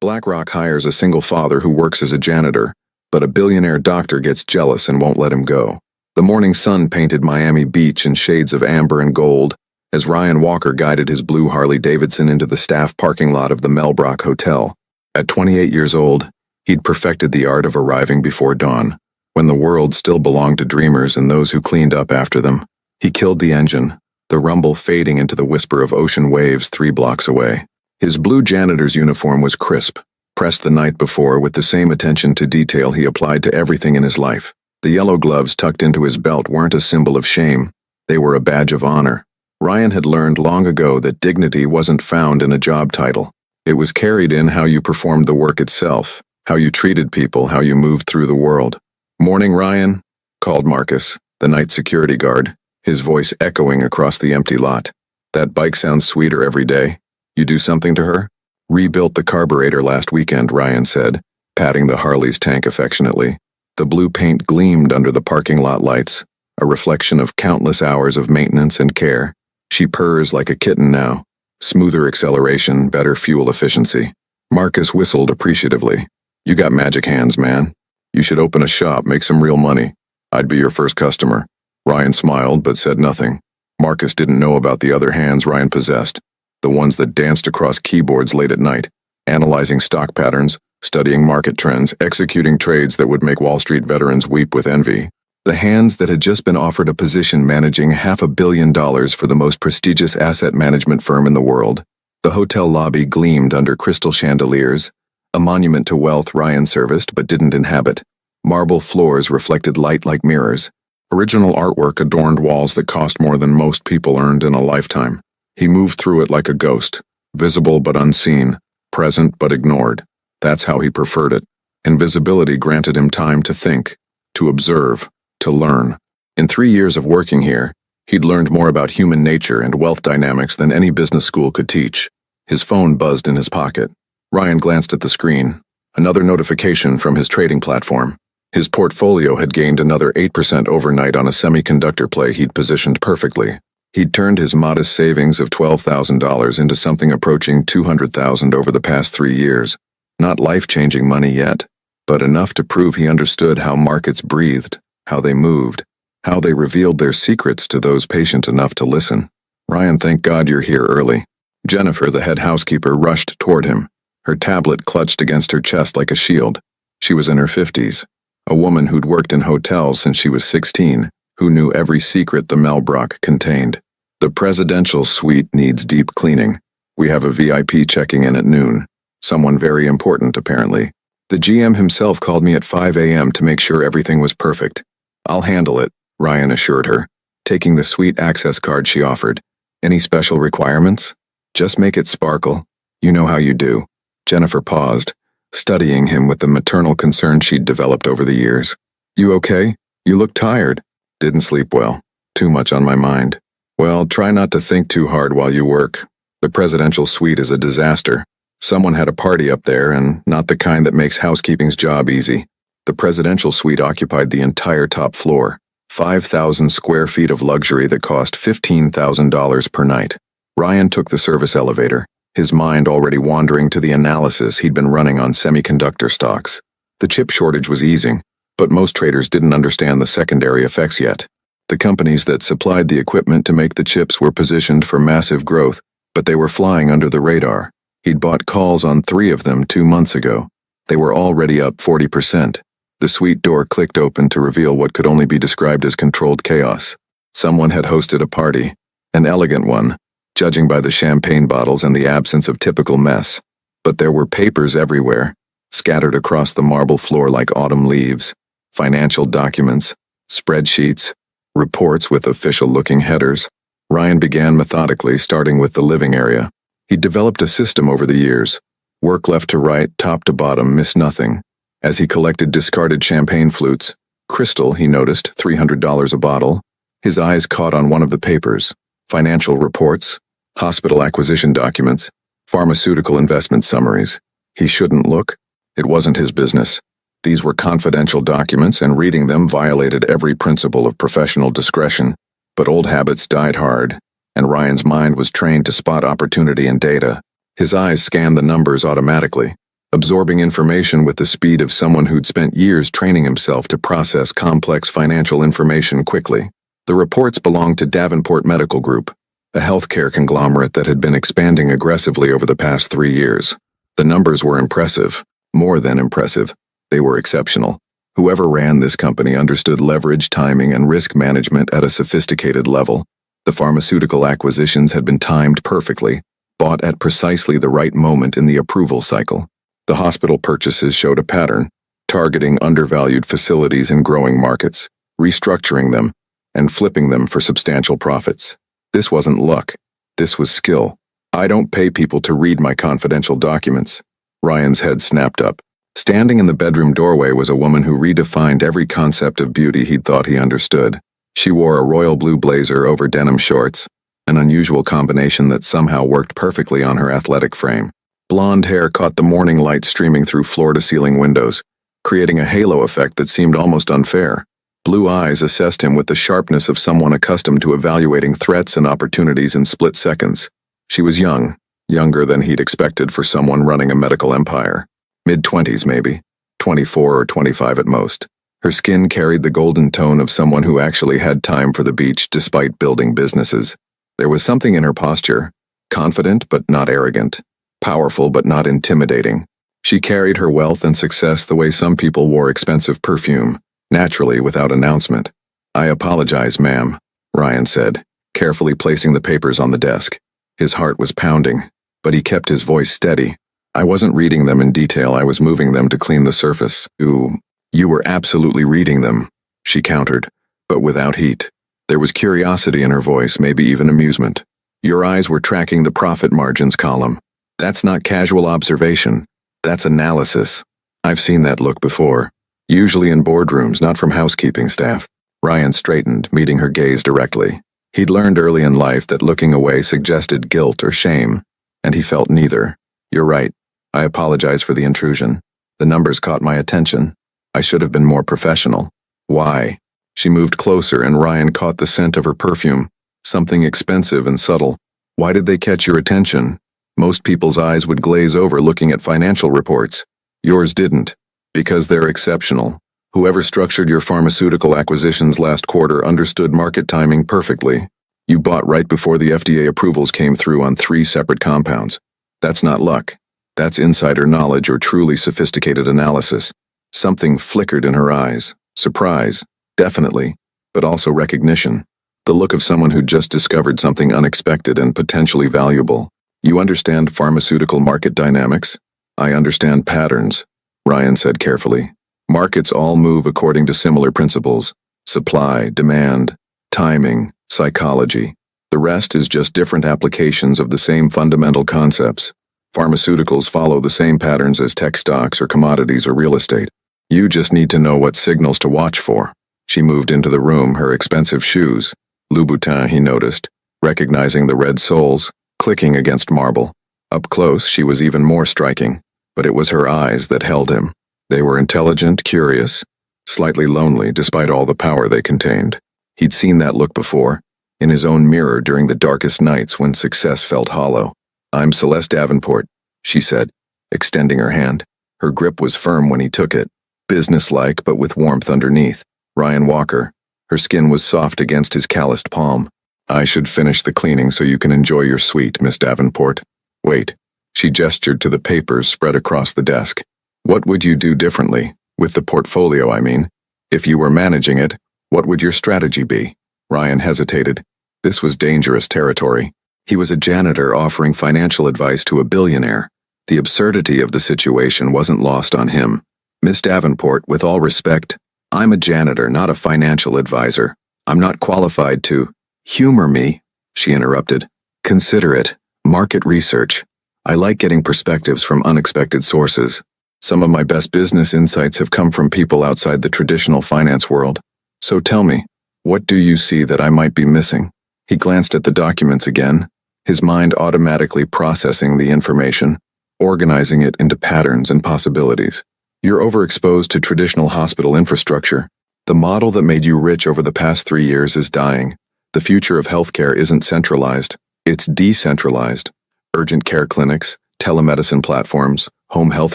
BlackRock hires a single father who works as a janitor, but a billionaire doctor gets jealous and won't let him go. The morning sun painted Miami Beach in shades of amber and gold as Ryan Walker guided his blue Harley-Davidson into the staff parking lot of the Melbrook Hotel. At 28 years old, he'd perfected the art of arriving before dawn, when the world still belonged to dreamers and those who cleaned up after them. He killed the engine, the rumble fading into the whisper of ocean waves 3 blocks away. His blue janitor's uniform was crisp, pressed the night before with the same attention to detail he applied to everything in his life. The yellow gloves tucked into his belt weren't a symbol of shame, they were a badge of honor. Ryan had learned long ago that dignity wasn't found in a job title. It was carried in how you performed the work itself, how you treated people, how you moved through the world. "Morning, Ryan," called Marcus, the night security guard, his voice echoing across the empty lot. "That bike sounds sweeter every day. You do something to her?" "Rebuilt the carburetor last weekend," Ryan said, patting the Harley's tank affectionately. The blue paint gleamed under the parking lot lights, a reflection of countless hours of maintenance and care. "She purrs like a kitten now. Smoother acceleration, better fuel efficiency." Marcus whistled appreciatively. "You got magic hands, man. You should open a shop, make some real money. I'd be your first customer." Ryan smiled but said nothing. Marcus didn't know about the other hands Ryan possessed, the ones that danced across keyboards late at night, analyzing stock patterns, studying market trends, executing trades that would make Wall Street veterans weep with envy. The hands that had just been offered a position managing $500 million for the most prestigious asset management firm in the world. The hotel lobby gleamed under crystal chandeliers, a monument to wealth Ryan serviced but didn't inhabit. Marble floors reflected light like mirrors. Original artwork adorned walls that cost more than most people earned in a lifetime. He moved through it like a ghost, visible but unseen, present but ignored. That's how he preferred it. Invisibility granted him time to think, to observe, to learn. In 3 years of working here, he'd learned more about human nature and wealth dynamics than any business school could teach. His phone buzzed in his pocket. Ryan glanced at the screen. Another notification from his trading platform. His portfolio had gained another 8% overnight on a semiconductor play he'd positioned perfectly. He'd turned his modest savings of $12,000 into something approaching $200,000 over the past 3 years. Not life-changing money yet, but enough to prove he understood how markets breathed, how they moved, how they revealed their secrets to those patient enough to listen. "Ryan, thank God you're here early." Jennifer, the head housekeeper, rushed toward him, her tablet clutched against her chest like a shield. She was in her 50s, a woman who'd worked in hotels since she was 16, who knew every secret the Melbrook contained. "The presidential suite needs deep cleaning. We have a VIP checking in at noon. Someone very important, apparently. The GM himself called me at 5 a.m. to make sure everything was perfect." "I'll handle it," Ryan assured her, taking the suite access card she offered. "Any special requirements?" "Just make it sparkle. You know how you do." Jennifer paused, studying him with the maternal concern she'd developed over the years. "You okay? You look tired." "Didn't sleep well. Too much on my mind." "Well, try not to think too hard while you work. The presidential suite is a disaster. Someone had a party up there, and not the kind that makes housekeeping's job easy." The presidential suite occupied the entire top floor, 5,000 square feet of luxury that cost $15,000 per night. Ryan took the service elevator, his mind already wandering to the analysis he'd been running on semiconductor stocks. The chip shortage was easing, but most traders didn't understand the secondary effects yet. The companies that supplied the equipment to make the chips were positioned for massive growth, but they were flying under the radar. He'd bought calls on 3 of them 2 months ago. They were already up 40%. The suite door clicked open to reveal what could only be described as controlled chaos. Someone had hosted a party, an elegant one, judging by the champagne bottles and the absence of typical mess. But there were papers everywhere, scattered across the marble floor like autumn leaves. Financial documents, spreadsheets, reports with official-looking headers. Ryan began methodically, starting with the living area. He'd developed a system over the years. Work left to right, top to bottom, miss nothing. As he collected discarded champagne flutes, crystal, he noticed, $300 a bottle, his eyes caught on one of the papers. Financial reports, hospital acquisition documents, pharmaceutical investment summaries. He shouldn't look. It wasn't his business. These were confidential documents, and reading them violated every principle of professional discretion. But old habits died hard, and Ryan's mind was trained to spot opportunity in data. His eyes scanned the numbers automatically. absorbing information with the speed of someone who'd spent years training himself to process complex financial information quickly. The reports belonged to Davenport Medical Group, a healthcare conglomerate that had been expanding aggressively over the past 3 years. The numbers were impressive, more than impressive. They were exceptional. Whoever ran this company understood leverage, timing, and risk management at a sophisticated level. The pharmaceutical acquisitions had been timed perfectly, bought at precisely the right moment in the approval cycle. The hospital purchases showed a pattern, targeting undervalued facilities in growing markets, restructuring them, and flipping them for substantial profits. This wasn't luck. This was skill. I don't pay people to read my confidential documents. Ryan's head snapped up. Standing in the bedroom doorway was a woman who redefined every concept of beauty he'd thought he understood. She wore a royal blue blazer over denim shorts, an unusual combination that somehow worked perfectly on her athletic frame. Blonde hair caught the morning light streaming through floor-to-ceiling windows, creating a halo effect that seemed almost unfair. Blue eyes assessed him with the sharpness of someone accustomed to evaluating threats and opportunities in split seconds. She was young, younger than he'd expected for someone running a medical empire. Mid-20s maybe, 24 or 25 at most. Her skin carried the golden tone of someone who actually had time for the beach despite building businesses. There was something in her posture, confident but not arrogant, powerful but not intimidating. She carried her wealth and success the way some people wore expensive perfume, naturally without announcement. "I apologize, ma'am," Ryan said, carefully placing the papers on the desk. His heart was pounding, but he kept his voice steady. "I wasn't reading them in detail, I was moving them to clean the surface." You were absolutely reading them," she countered, but without heat. There was curiosity in her voice, maybe even amusement. "Your eyes were tracking the profit margins column. That's not casual observation. That's analysis. I've seen that look before. Usually in boardrooms, not from housekeeping staff." Ryan straightened, meeting her gaze directly. He'd learned early in life that looking away suggested guilt or shame, and he felt neither. "You're right. I apologize for the intrusion. The numbers caught my attention. I should have been more professional." "Why?" She moved closer and Ryan caught the scent of her perfume, something expensive and subtle. "Why did they catch your attention? Most people's eyes would glaze over looking at financial reports. Yours didn't. Because they're exceptional. Whoever structured your pharmaceutical acquisitions last quarter understood market timing perfectly. You bought right before the FDA approvals came through on 3 separate compounds. That's not luck. That's insider knowledge or truly sophisticated analysis." Something flickered in her eyes. Surprise, definitely, but also recognition. The look of someone who'd just discovered something unexpected and potentially valuable. "You understand pharmaceutical market dynamics?" "I understand patterns," Ryan said carefully. "Markets all move according to similar principles: supply, demand, timing, psychology. The rest is just different applications of the same fundamental concepts. Pharmaceuticals follow the same patterns as tech stocks or commodities or real estate. You just need to know what signals to watch for." She moved into the room, her expensive shoes, Louboutin he noticed, recognizing the red soles, clicking against marble. Up close, she was even more striking, but it was her eyes that held him. They were intelligent, curious, slightly lonely despite all the power they contained. He'd seen that look before, in his own mirror during the darkest nights when success felt hollow. "I'm Celeste Davenport," she said, extending her hand. Her grip was firm when he took it, businesslike but with warmth underneath. "Ryan Walker." Her skin was soft against his calloused palm. "I should finish the cleaning so you can enjoy your suite, Miss Davenport." "Wait." She gestured to the papers spread across the desk. "What would you do differently? With the portfolio, I mean. If you were managing it, what would your strategy be?" Ryan hesitated. This was dangerous territory. He was a janitor offering financial advice to a billionaire. The absurdity of the situation wasn't lost on him. "Miss Davenport, with all respect, I'm a janitor, not a financial advisor. I'm not qualified to—" "Humor me," she interrupted. "Consider it market research. I like getting perspectives from unexpected sources. Some of my best business insights have come from people outside the traditional finance world. So tell me, what do you see that I might be missing?" He glanced at the documents again, his mind automatically processing the information, organizing it into patterns and possibilities. "You're overexposed to traditional hospital infrastructure. The model that made you rich over the past 3 years is dying. The future of healthcare isn't centralized, it's decentralized. Urgent care clinics, telemedicine platforms, home health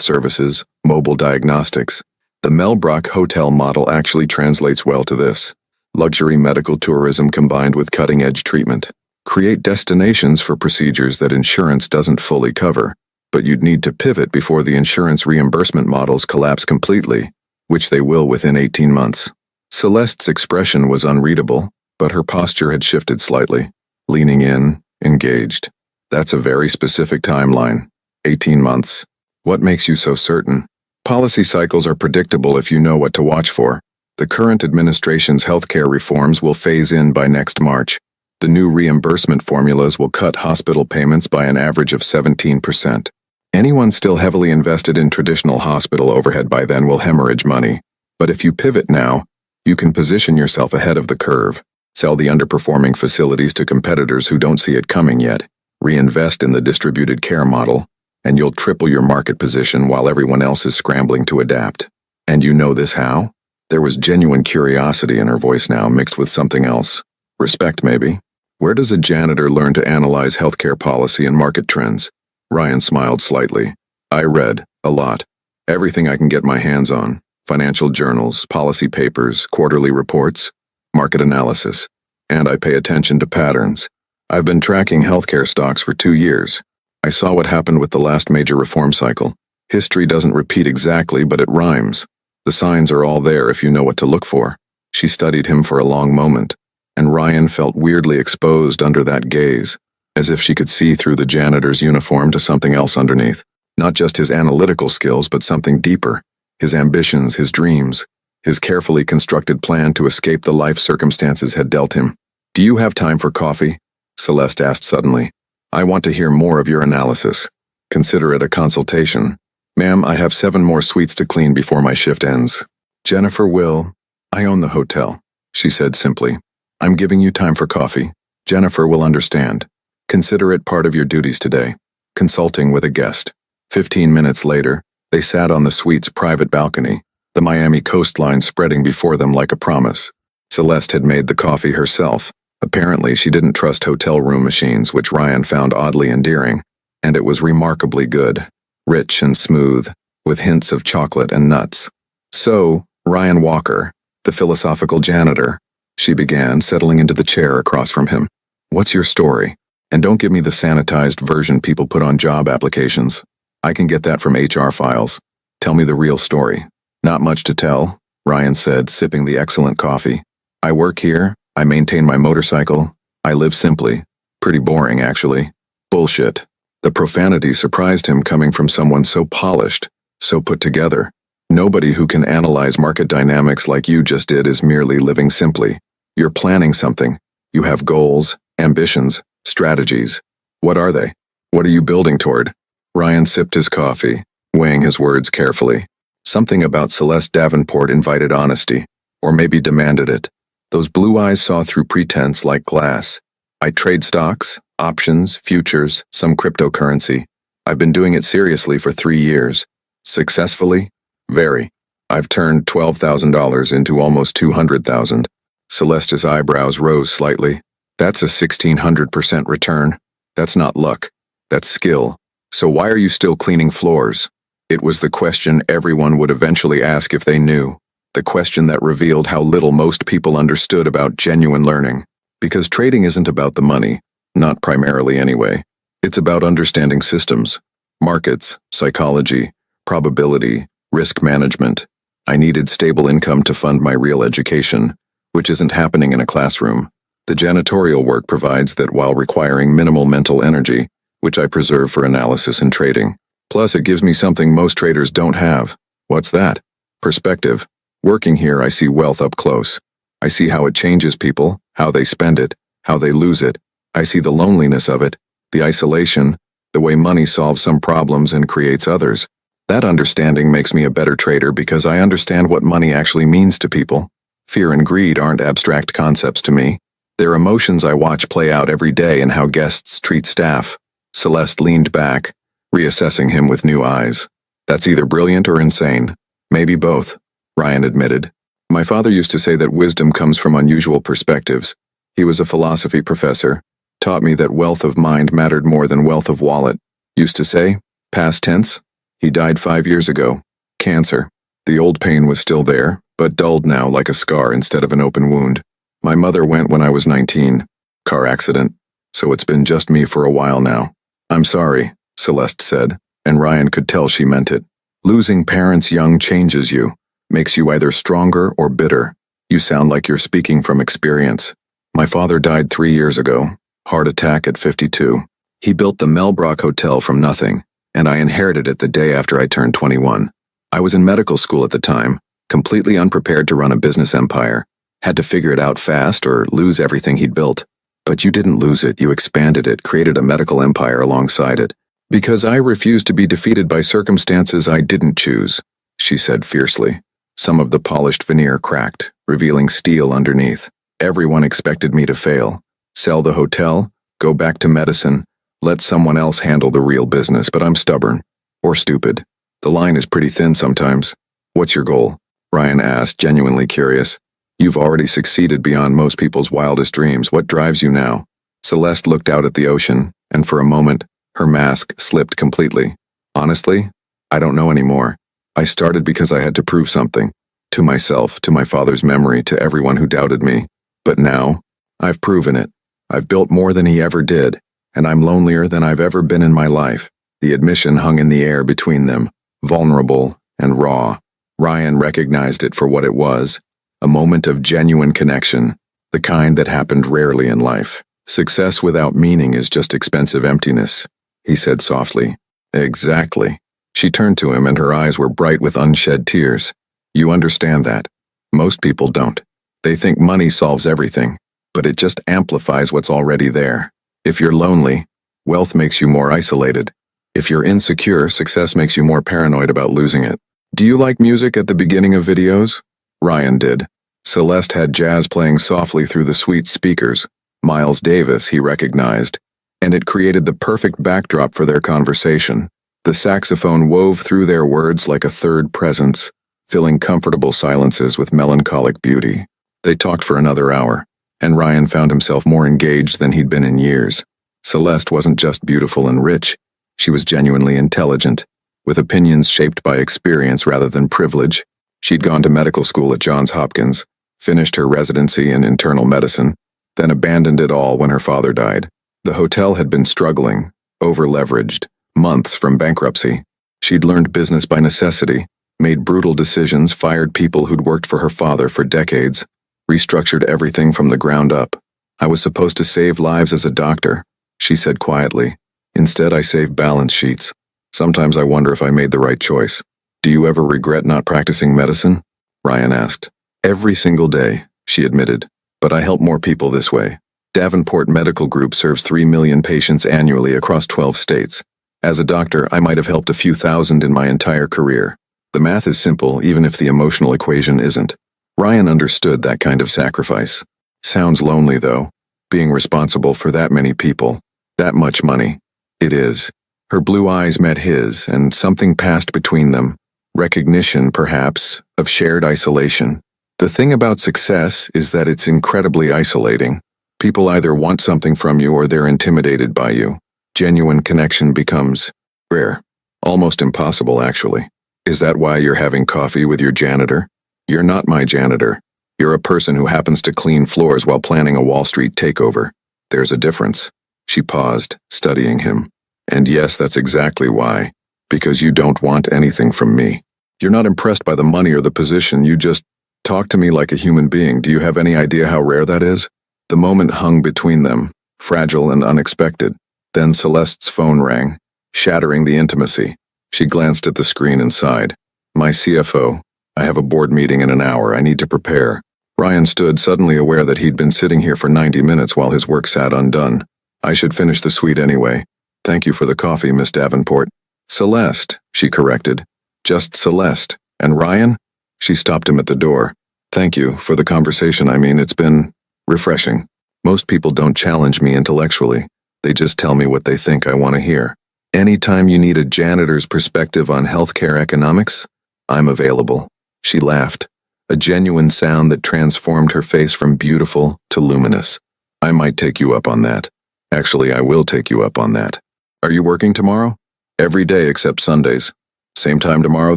services, mobile diagnostics. The Melbrook Hotel model actually translates well to this. Luxury medical tourism combined with cutting-edge treatment. Create destinations for procedures that insurance doesn't fully cover, but you'd need to pivot before the insurance reimbursement models collapse completely, which they will within 18 months. Celeste's expression was unreadable, but her posture had shifted slightly. Leaning in, engaged. That's a very specific timeline. 18 months. What makes you so certain? Policy cycles are predictable if you know what to watch for. The current administration's healthcare reforms will phase in by next March. The new reimbursement formulas will cut hospital payments by an average of 17%. Anyone still heavily invested in traditional hospital overhead by then will hemorrhage money. But if you pivot now, you can position yourself ahead of the curve. Sell the underperforming facilities to competitors who don't see it coming yet. Reinvest in the distributed care model, and you'll triple your market position while everyone else is scrambling to adapt. And you know this how? There was genuine curiosity in her voice now, mixed with something else. Respect, maybe. Where does a janitor learn to analyze healthcare policy and market trends? Ryan smiled slightly. I read, a lot. Everything I can get my hands on. Financial journals, policy papers, quarterly reports, market analysis. And I pay attention to patterns. I've been tracking healthcare stocks for 2 years. I saw what happened with the last major reform cycle. History doesn't repeat exactly, but it rhymes. The signs are all there if you know what to look for. She studied him for a long moment, and Ryan felt weirdly exposed under that gaze, as if she could see through the janitor's uniform to something else underneath. Not just his analytical skills, but something deeper. His ambitions, his dreams, his carefully constructed plan to escape the life circumstances had dealt him. Do you have time for coffee? Celeste asked suddenly. I want to hear more of your analysis. Consider it a consultation. Ma'am, I have 7 more suites to clean before my shift ends. Jennifer will. I own the hotel, she said simply. I'm giving you time for coffee. Jennifer will understand. Consider it part of your duties today. Consulting with a guest. 15 minutes later, they sat on the suite's private balcony, the Miami coastline spreading before them like a promise. Celeste had made the coffee herself. Apparently, she didn't trust hotel room machines, which Ryan found oddly endearing, and it was remarkably good. Rich and smooth, with hints of chocolate and nuts. So, Ryan Walker, the philosophical janitor, she began, settling into the chair across from him. What's your story? And don't give me the sanitized version people put on job applications. I can get that from HR files. Tell me the real story. Not much to tell, Ryan said, sipping the excellent coffee. I work here, I maintain my motorcycle, I live simply. Pretty boring, actually. Bullshit. The profanity surprised him coming from someone so polished, so put together. Nobody who can analyze market dynamics like you just did is merely living simply. You're planning something. You have goals, ambitions, strategies. What are they? What are you building toward? Ryan sipped his coffee, weighing his words carefully. Something about Celeste Davenport invited honesty, or maybe demanded it. Those blue eyes saw through pretense like glass. I trade stocks, options, futures, some cryptocurrency. I've been doing it seriously for 3 years. Successfully? Very. I've turned $12,000 into almost $200,000. Celeste's eyebrows rose slightly. That's a 1,600% return. That's not luck. That's skill. So why are you still cleaning floors? It was the question everyone would eventually ask if they knew. The question that revealed how little most people understood about genuine learning. Because trading isn't about the money, not primarily anyway. It's about understanding systems, markets, psychology, probability, risk management. I needed stable income to fund my real education, which isn't happening in a classroom. The janitorial work provides that while requiring minimal mental energy, which I preserve for analysis and trading. Plus, it gives me something most traders don't have. What's that? Perspective. Working here, I see wealth up close. I see how it changes people, how they spend it, how they lose it. I see the loneliness of it, the isolation, the way money solves some problems and creates others. That understanding makes me a better trader because I understand what money actually means to people. Fear and greed aren't abstract concepts to me. They're emotions I watch play out every day in how guests treat staff. Celeste leaned back, reassessing him with new eyes. That's either brilliant or insane. Maybe both, Ryan admitted. My father used to say that wisdom comes from unusual perspectives. He was a philosophy professor, taught me that wealth of mind mattered more than wealth of wallet. Used to say, past tense, He died 5 years ago. Cancer. The old pain was still there, but dulled now like a scar instead of an open wound. My mother went when I was 19. Car accident. So it's been just me for a while now. I'm sorry, Celeste said, and Ryan could tell she meant it. Losing parents young changes you, makes you either stronger or bitter. You sound like you're speaking from experience. My father died 3 years ago, heart attack at 52. He built the Melbrook Hotel from nothing, and I inherited it the day after I turned 21. I was in medical school at the time, completely unprepared to run a business empire. Had to figure it out fast or lose everything he'd built. But you didn't lose it, you expanded it, created a medical empire alongside it. Because I refused to be defeated by circumstances I didn't choose, she said fiercely. Some of the polished veneer cracked, revealing steel underneath. Everyone expected me to fail. Sell the hotel, go back to medicine, let someone else handle the real business, but I'm stubborn. Or stupid. The line is pretty thin sometimes. What's your goal? Ryan asked, genuinely curious. You've already succeeded beyond most people's wildest dreams. What drives you now? Celeste looked out at the ocean, and for a moment, her mask slipped completely. Honestly, I don't know anymore. I started because I had to prove something. To myself, to my father's memory, to everyone who doubted me. But now, I've proven it. I've built more than he ever did, and I'm lonelier than I've ever been in my life. The admission hung in the air between them, vulnerable and raw. Ryan recognized it for what it was, a moment of genuine connection, the kind that happened rarely in life. Success without meaning is just expensive emptiness, he said softly. Exactly. She turned to him and her eyes were bright with unshed tears. You understand that. Most people don't. They think money solves everything, but it just amplifies what's already there. If you're lonely, wealth makes you more isolated. If you're insecure, success makes you more paranoid about losing it. Do you like music at the beginning of videos? Ryan did. Celeste had jazz playing softly through the sweet speakers. Miles Davis, he recognized, and it created the perfect backdrop for their conversation. The saxophone wove through their words like a third presence, filling comfortable silences with melancholic beauty. They talked for another hour, and Ryan found himself more engaged than he'd been in years. Celeste wasn't just beautiful and rich. She was genuinely intelligent, with opinions shaped by experience rather than privilege. She'd gone to medical school at Johns Hopkins, finished her residency in internal medicine, then abandoned it all when her father died. The hotel had been struggling, over-leveraged, months from bankruptcy. She'd learned business by necessity, made brutal decisions, fired people who'd worked for her father for decades, restructured everything from the ground up. I was supposed to save lives as a doctor, she said quietly. Instead, I save balance sheets. Sometimes I wonder if I made the right choice. Do you ever regret not practicing medicine? Ryan asked. Every single day, she admitted. But I help more people this way. Davenport Medical Group serves 3 million patients annually across 12 states. As a doctor, I might have helped a few thousand in my entire career. The math is simple, even if the emotional equation isn't. Ryan understood that kind of sacrifice. Sounds lonely, though, being responsible for that many people, that much money. It is. Her blue eyes met his, and something passed between them. Recognition, perhaps, of shared isolation. The thing about success is that it's incredibly isolating. People either want something from you or they're intimidated by you. Genuine connection becomes rare. Almost impossible, actually. Is that why you're having coffee with your janitor? You're not my janitor. You're a person who happens to clean floors while planning a Wall Street takeover. There's a difference. She paused, studying him. And yes, that's exactly why. Because you don't want anything from me. You're not impressed by the money or the position, you just talk to me like a human being. Do you have any idea how rare that is? The moment hung between them, fragile and unexpected. Then Celeste's phone rang, shattering the intimacy. She glanced at the screen and sighed. My CFO. I have a board meeting in an hour. I need to prepare. Ryan stood, suddenly aware that he'd been sitting here for 90 minutes while his work sat undone. I should finish the suite anyway. Thank you for the coffee, Miss Davenport. Celeste, she corrected. Just Celeste. And Ryan? She stopped him at the door. Thank you for the conversation. It's been refreshing. Most people don't challenge me intellectually. They just tell me what they think I want to hear. Anytime you need a janitor's perspective on healthcare economics, I'm available. She laughed, a genuine sound that transformed her face from beautiful to luminous. I might take you up on that. Actually, I will take you up on that. Are you working tomorrow? Every day except Sundays. Same time tomorrow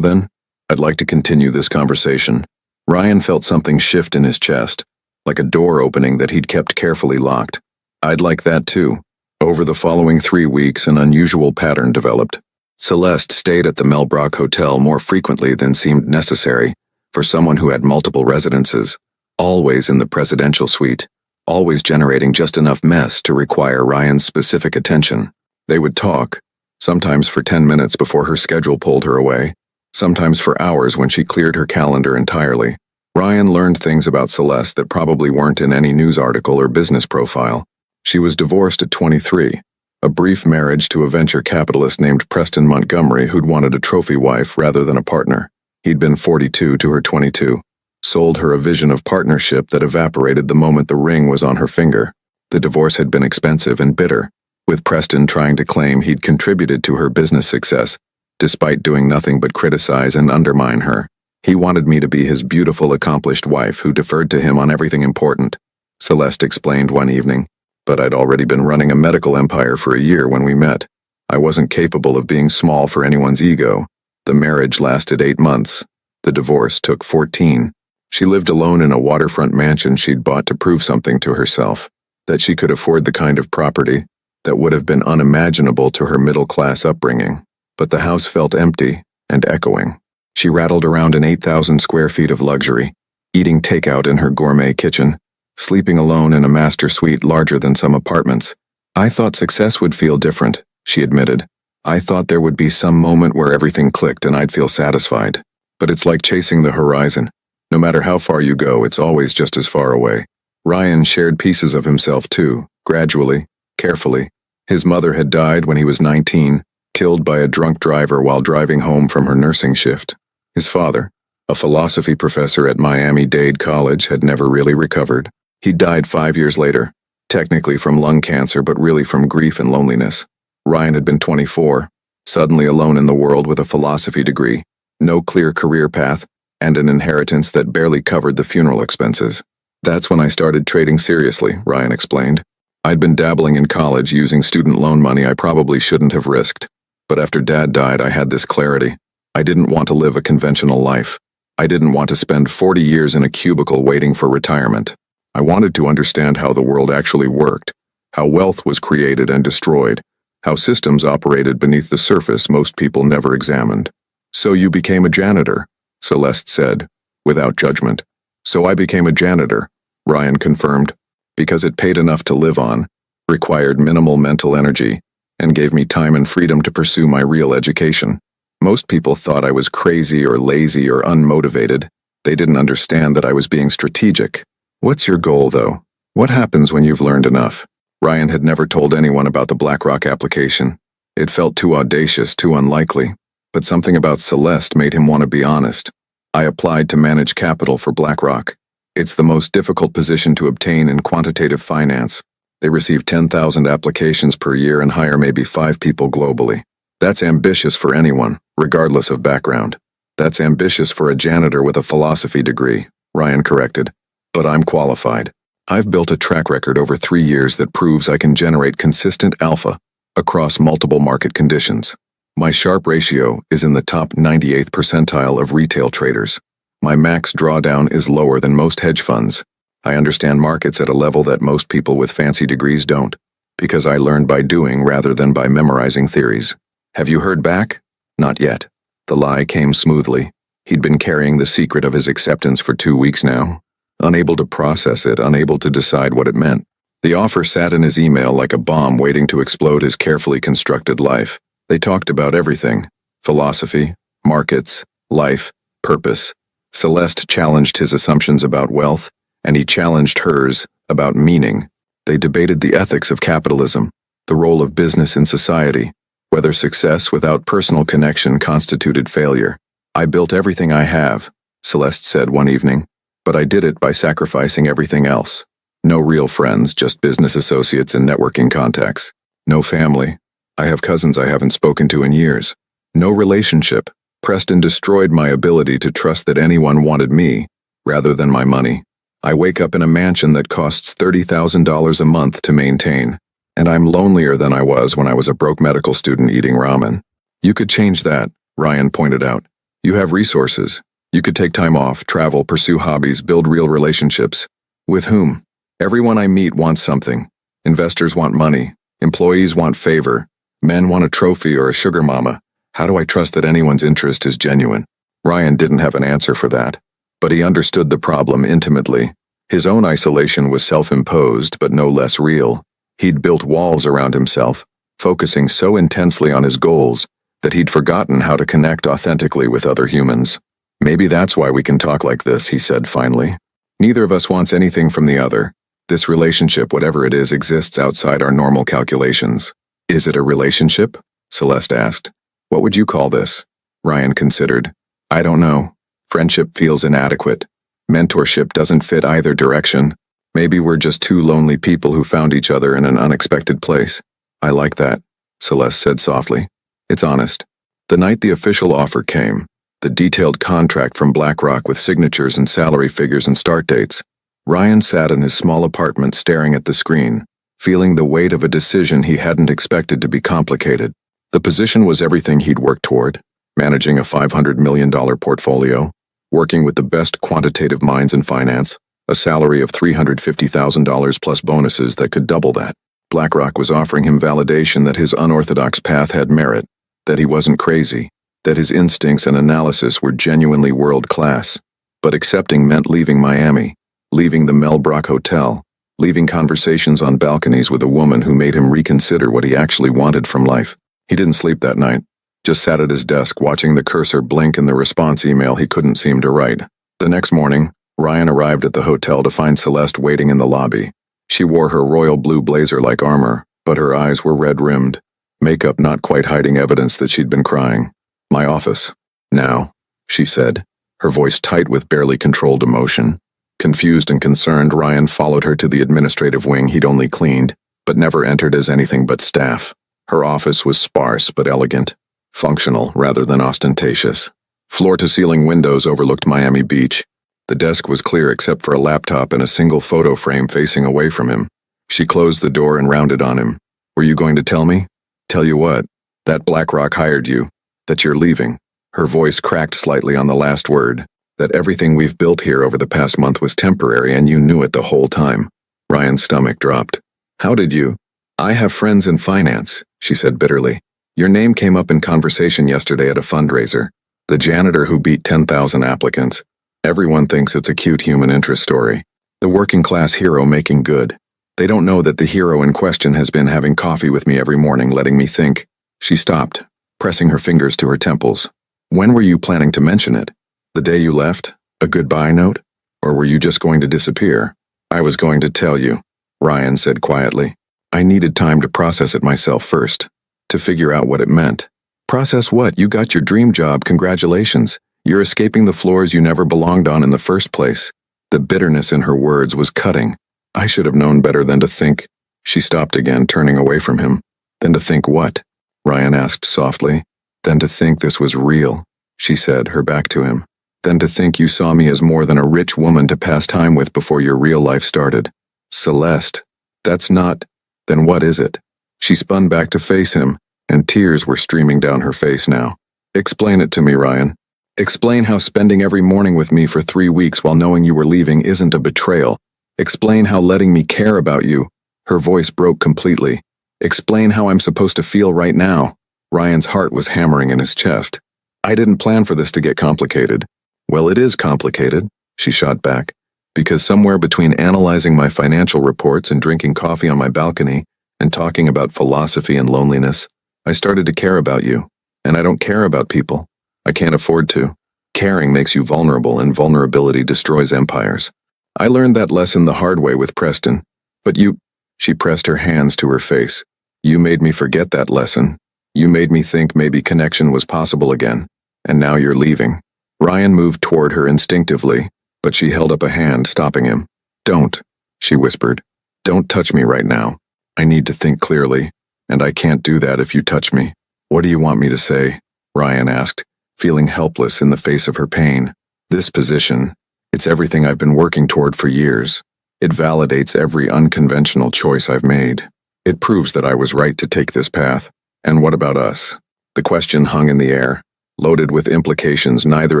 then? I'd like to continue this conversation. Ryan felt something shift in his chest, like a door opening that he'd kept carefully locked. I'd like that too. Over the following 3 weeks, an unusual pattern developed. Celeste stayed at the Melbrook Hotel more frequently than seemed necessary for someone who had multiple residences, always in the presidential suite, always generating just enough mess to require Ryan's specific attention. They would talk, sometimes for 10 minutes before her schedule pulled her away, sometimes for hours when she cleared her calendar entirely. Ryan learned things about Celeste that probably weren't in any news article or business profile. She was divorced at 23, a brief marriage to a venture capitalist named Preston Montgomery who'd wanted a trophy wife rather than a partner. He'd been 42 to her 22, sold her a vision of partnership that evaporated the moment the ring was on her finger. The divorce had been expensive and bitter, with Preston trying to claim he'd contributed to her business success, despite doing nothing but criticize and undermine her. He wanted me to be his beautiful, accomplished wife who deferred to him on everything important, Celeste explained one evening. But I'd already been running a medical empire for a year when we met. I wasn't capable of being small for anyone's ego. The marriage lasted 8 months. The divorce took 14. She lived alone in a waterfront mansion she'd bought to prove something to herself, that she could afford the kind of property that would have been unimaginable to her middle-class upbringing. But the house felt empty and echoing. She rattled around in 8,000 square feet of luxury, eating takeout in her gourmet kitchen, sleeping alone in a master suite larger than some apartments. I thought success would feel different, she admitted. I thought there would be some moment where everything clicked and I'd feel satisfied. But it's like chasing the horizon. No matter how far you go, it's always just as far away. Ryan shared pieces of himself too, gradually, carefully. His mother had died when he was 19, killed by a drunk driver while driving home from her nursing shift. His father, a philosophy professor at Miami-Dade College, had never really recovered. He died 5 years later, technically from lung cancer but really from grief and loneliness. Ryan had been 24, suddenly alone in the world with a philosophy degree, no clear career path, and an inheritance that barely covered the funeral expenses. That's when I started trading seriously, Ryan explained. I'd been dabbling in college using student loan money I probably shouldn't have risked. But after Dad died, I had this clarity. I didn't want to live a conventional life. I didn't want to spend 40 years in a cubicle waiting for retirement. I wanted to understand how the world actually worked, how wealth was created and destroyed, how systems operated beneath the surface most people never examined. So you became a janitor, Celeste said, without judgment. So I became a janitor, Ryan confirmed, because it paid enough to live on, required minimal mental energy, and gave me time and freedom to pursue my real education. Most people thought I was crazy or lazy or unmotivated. They didn't understand that I was being strategic. What's your goal, though? What happens when you've learned enough? Ryan had never told anyone about the BlackRock application. It felt too audacious, too unlikely. But something about Celeste made him want to be honest. I applied to manage capital for BlackRock. It's the most difficult position to obtain in quantitative finance. They receive 10,000 applications per year and hire maybe 5 people globally. That's ambitious for anyone, regardless of background. That's ambitious for a janitor with a philosophy degree, Ryan corrected. But I'm qualified. I've built a track record over 3 years that proves I can generate consistent alpha across multiple market conditions. My Sharpe ratio is in the top 98th percentile of retail traders. My max drawdown is lower than most hedge funds. I understand markets at a level that most people with fancy degrees don't, because I learned by doing rather than by memorizing theories. Have you heard back? Not yet. The lie came smoothly. He'd been carrying the secret of his acceptance for 2 weeks now, unable to process it, unable to decide what it meant. The offer sat in his email like a bomb waiting to explode his carefully constructed life. They talked about everything: philosophy, markets, life, purpose. Celeste challenged his assumptions about wealth, and he challenged hers about meaning. They debated the ethics of capitalism, the role of business in society, whether success without personal connection constituted failure. I built everything I have, Celeste said one evening, but I did it by sacrificing everything else. No real friends, just business associates and networking contacts. No family. I have cousins I haven't spoken to in years. No relationship. Preston destroyed my ability to trust that anyone wanted me, rather than my money. I wake up in a mansion that costs $30,000 a month to maintain, and I'm lonelier than I was when I was a broke medical student eating ramen. You could change that, Ryan pointed out. You have resources. You could take time off, travel, pursue hobbies, build real relationships. With whom? Everyone I meet wants something. Investors want money. Employees want favor. Men want a trophy or a sugar mama. How do I trust that anyone's interest is genuine? Ryan didn't have an answer for that, but he understood the problem intimately. His own isolation was self-imposed, but no less real. He'd built walls around himself, focusing so intensely on his goals that he'd forgotten how to connect authentically with other humans. Maybe that's why we can talk like this, he said finally. Neither of us wants anything from the other. This relationship, whatever it is, exists outside our normal calculations. Is it a relationship? Celeste asked. What would you call this? Ryan considered. I don't know. Friendship feels inadequate. Mentorship doesn't fit either direction. Maybe we're just two lonely people who found each other in an unexpected place. I like that, Celeste said softly. It's honest. The night the official offer came, the detailed contract from BlackRock with signatures and salary figures and start dates, Ryan sat in his small apartment staring at the screen, feeling the weight of a decision he hadn't expected to be complicated. The position was everything he'd worked toward, managing a $500 million portfolio, working with the best quantitative minds in finance, a salary of $350,000 plus bonuses that could double that. BlackRock was offering him validation that his unorthodox path had merit, that he wasn't crazy, that his instincts and analysis were genuinely world-class. But accepting meant leaving Miami, leaving the Mel Brock Hotel, leaving conversations on balconies with a woman who made him reconsider what he actually wanted from life. He didn't sleep that night, just sat at his desk watching the cursor blink in the response email he couldn't seem to write. The next morning, Ryan arrived at the hotel to find Celeste waiting in the lobby. She wore her royal blue blazer-like armor, but her eyes were red-rimmed, makeup not quite hiding evidence that she'd been crying. My office. Now, she said, her voice tight with barely controlled emotion. Confused and concerned, Ryan followed her to the administrative wing he'd only cleaned, but never entered as anything but staff. Her office was sparse but elegant, functional rather than ostentatious. Floor-to-ceiling windows overlooked Miami Beach. The desk was clear except for a laptop and a single photo frame facing away from him. She closed the door and rounded on him. Were you going to tell me? Tell you what? That BlackRock hired you. That you're leaving. Her voice cracked slightly on the last word. That everything we've built here over the past month was temporary and you knew it the whole time. Ryan's stomach dropped. How did you? I have friends in finance, she said bitterly. Your name came up in conversation yesterday at a fundraiser. The janitor who beat 10,000 applicants. Everyone thinks it's a cute human interest story. The working-class hero making good. They don't know that the hero in question has been having coffee with me every morning, letting me think. She stopped, pressing her fingers to her temples. When were you planning to mention it? The day you left? A goodbye note? Or were you just going to disappear? I was going to tell you, Ryan said quietly. I needed time to process it myself first, to figure out what it meant. Process what? You got your dream job, congratulations. You're escaping the floors you never belonged on in the first place. The bitterness in her words was cutting. I should have known better than to think. She stopped again, turning away from him. Then to think what? Ryan asked softly. Then to think this was real, she said, her back to him. Then to think you saw me as more than a rich woman to pass time with before your real life started. Celeste, that's not. Then what is it? She spun back to face him, and tears were streaming down her face now. Explain it to me, Ryan. Explain how spending every morning with me for 3 weeks while knowing you were leaving isn't a betrayal. Explain how letting me care about you. Her voice broke completely. Explain how I'm supposed to feel right now. Ryan's heart was hammering in his chest. I didn't plan for this to get complicated. Well, it is complicated, she shot back, because somewhere between analyzing my financial reports and drinking coffee on my balcony and talking about philosophy and loneliness, I started to care about you. And I don't care about people. I can't afford to. Caring makes you vulnerable, and vulnerability destroys empires. I learned that lesson the hard way with Preston. But you, she pressed her hands to her face. You made me forget that lesson. You made me think maybe connection was possible again. And now you're leaving. Ryan moved toward her instinctively, but she held up a hand, stopping him. Don't, she whispered. Don't touch me right now. I need to think clearly, and I can't do that if you touch me. What do you want me to say? Ryan asked, feeling helpless in the face of her pain. This position, it's everything I've been working toward for years. It validates every unconventional choice I've made. It proves that I was right to take this path. And what about us? The question hung in the air. loaded with implications neither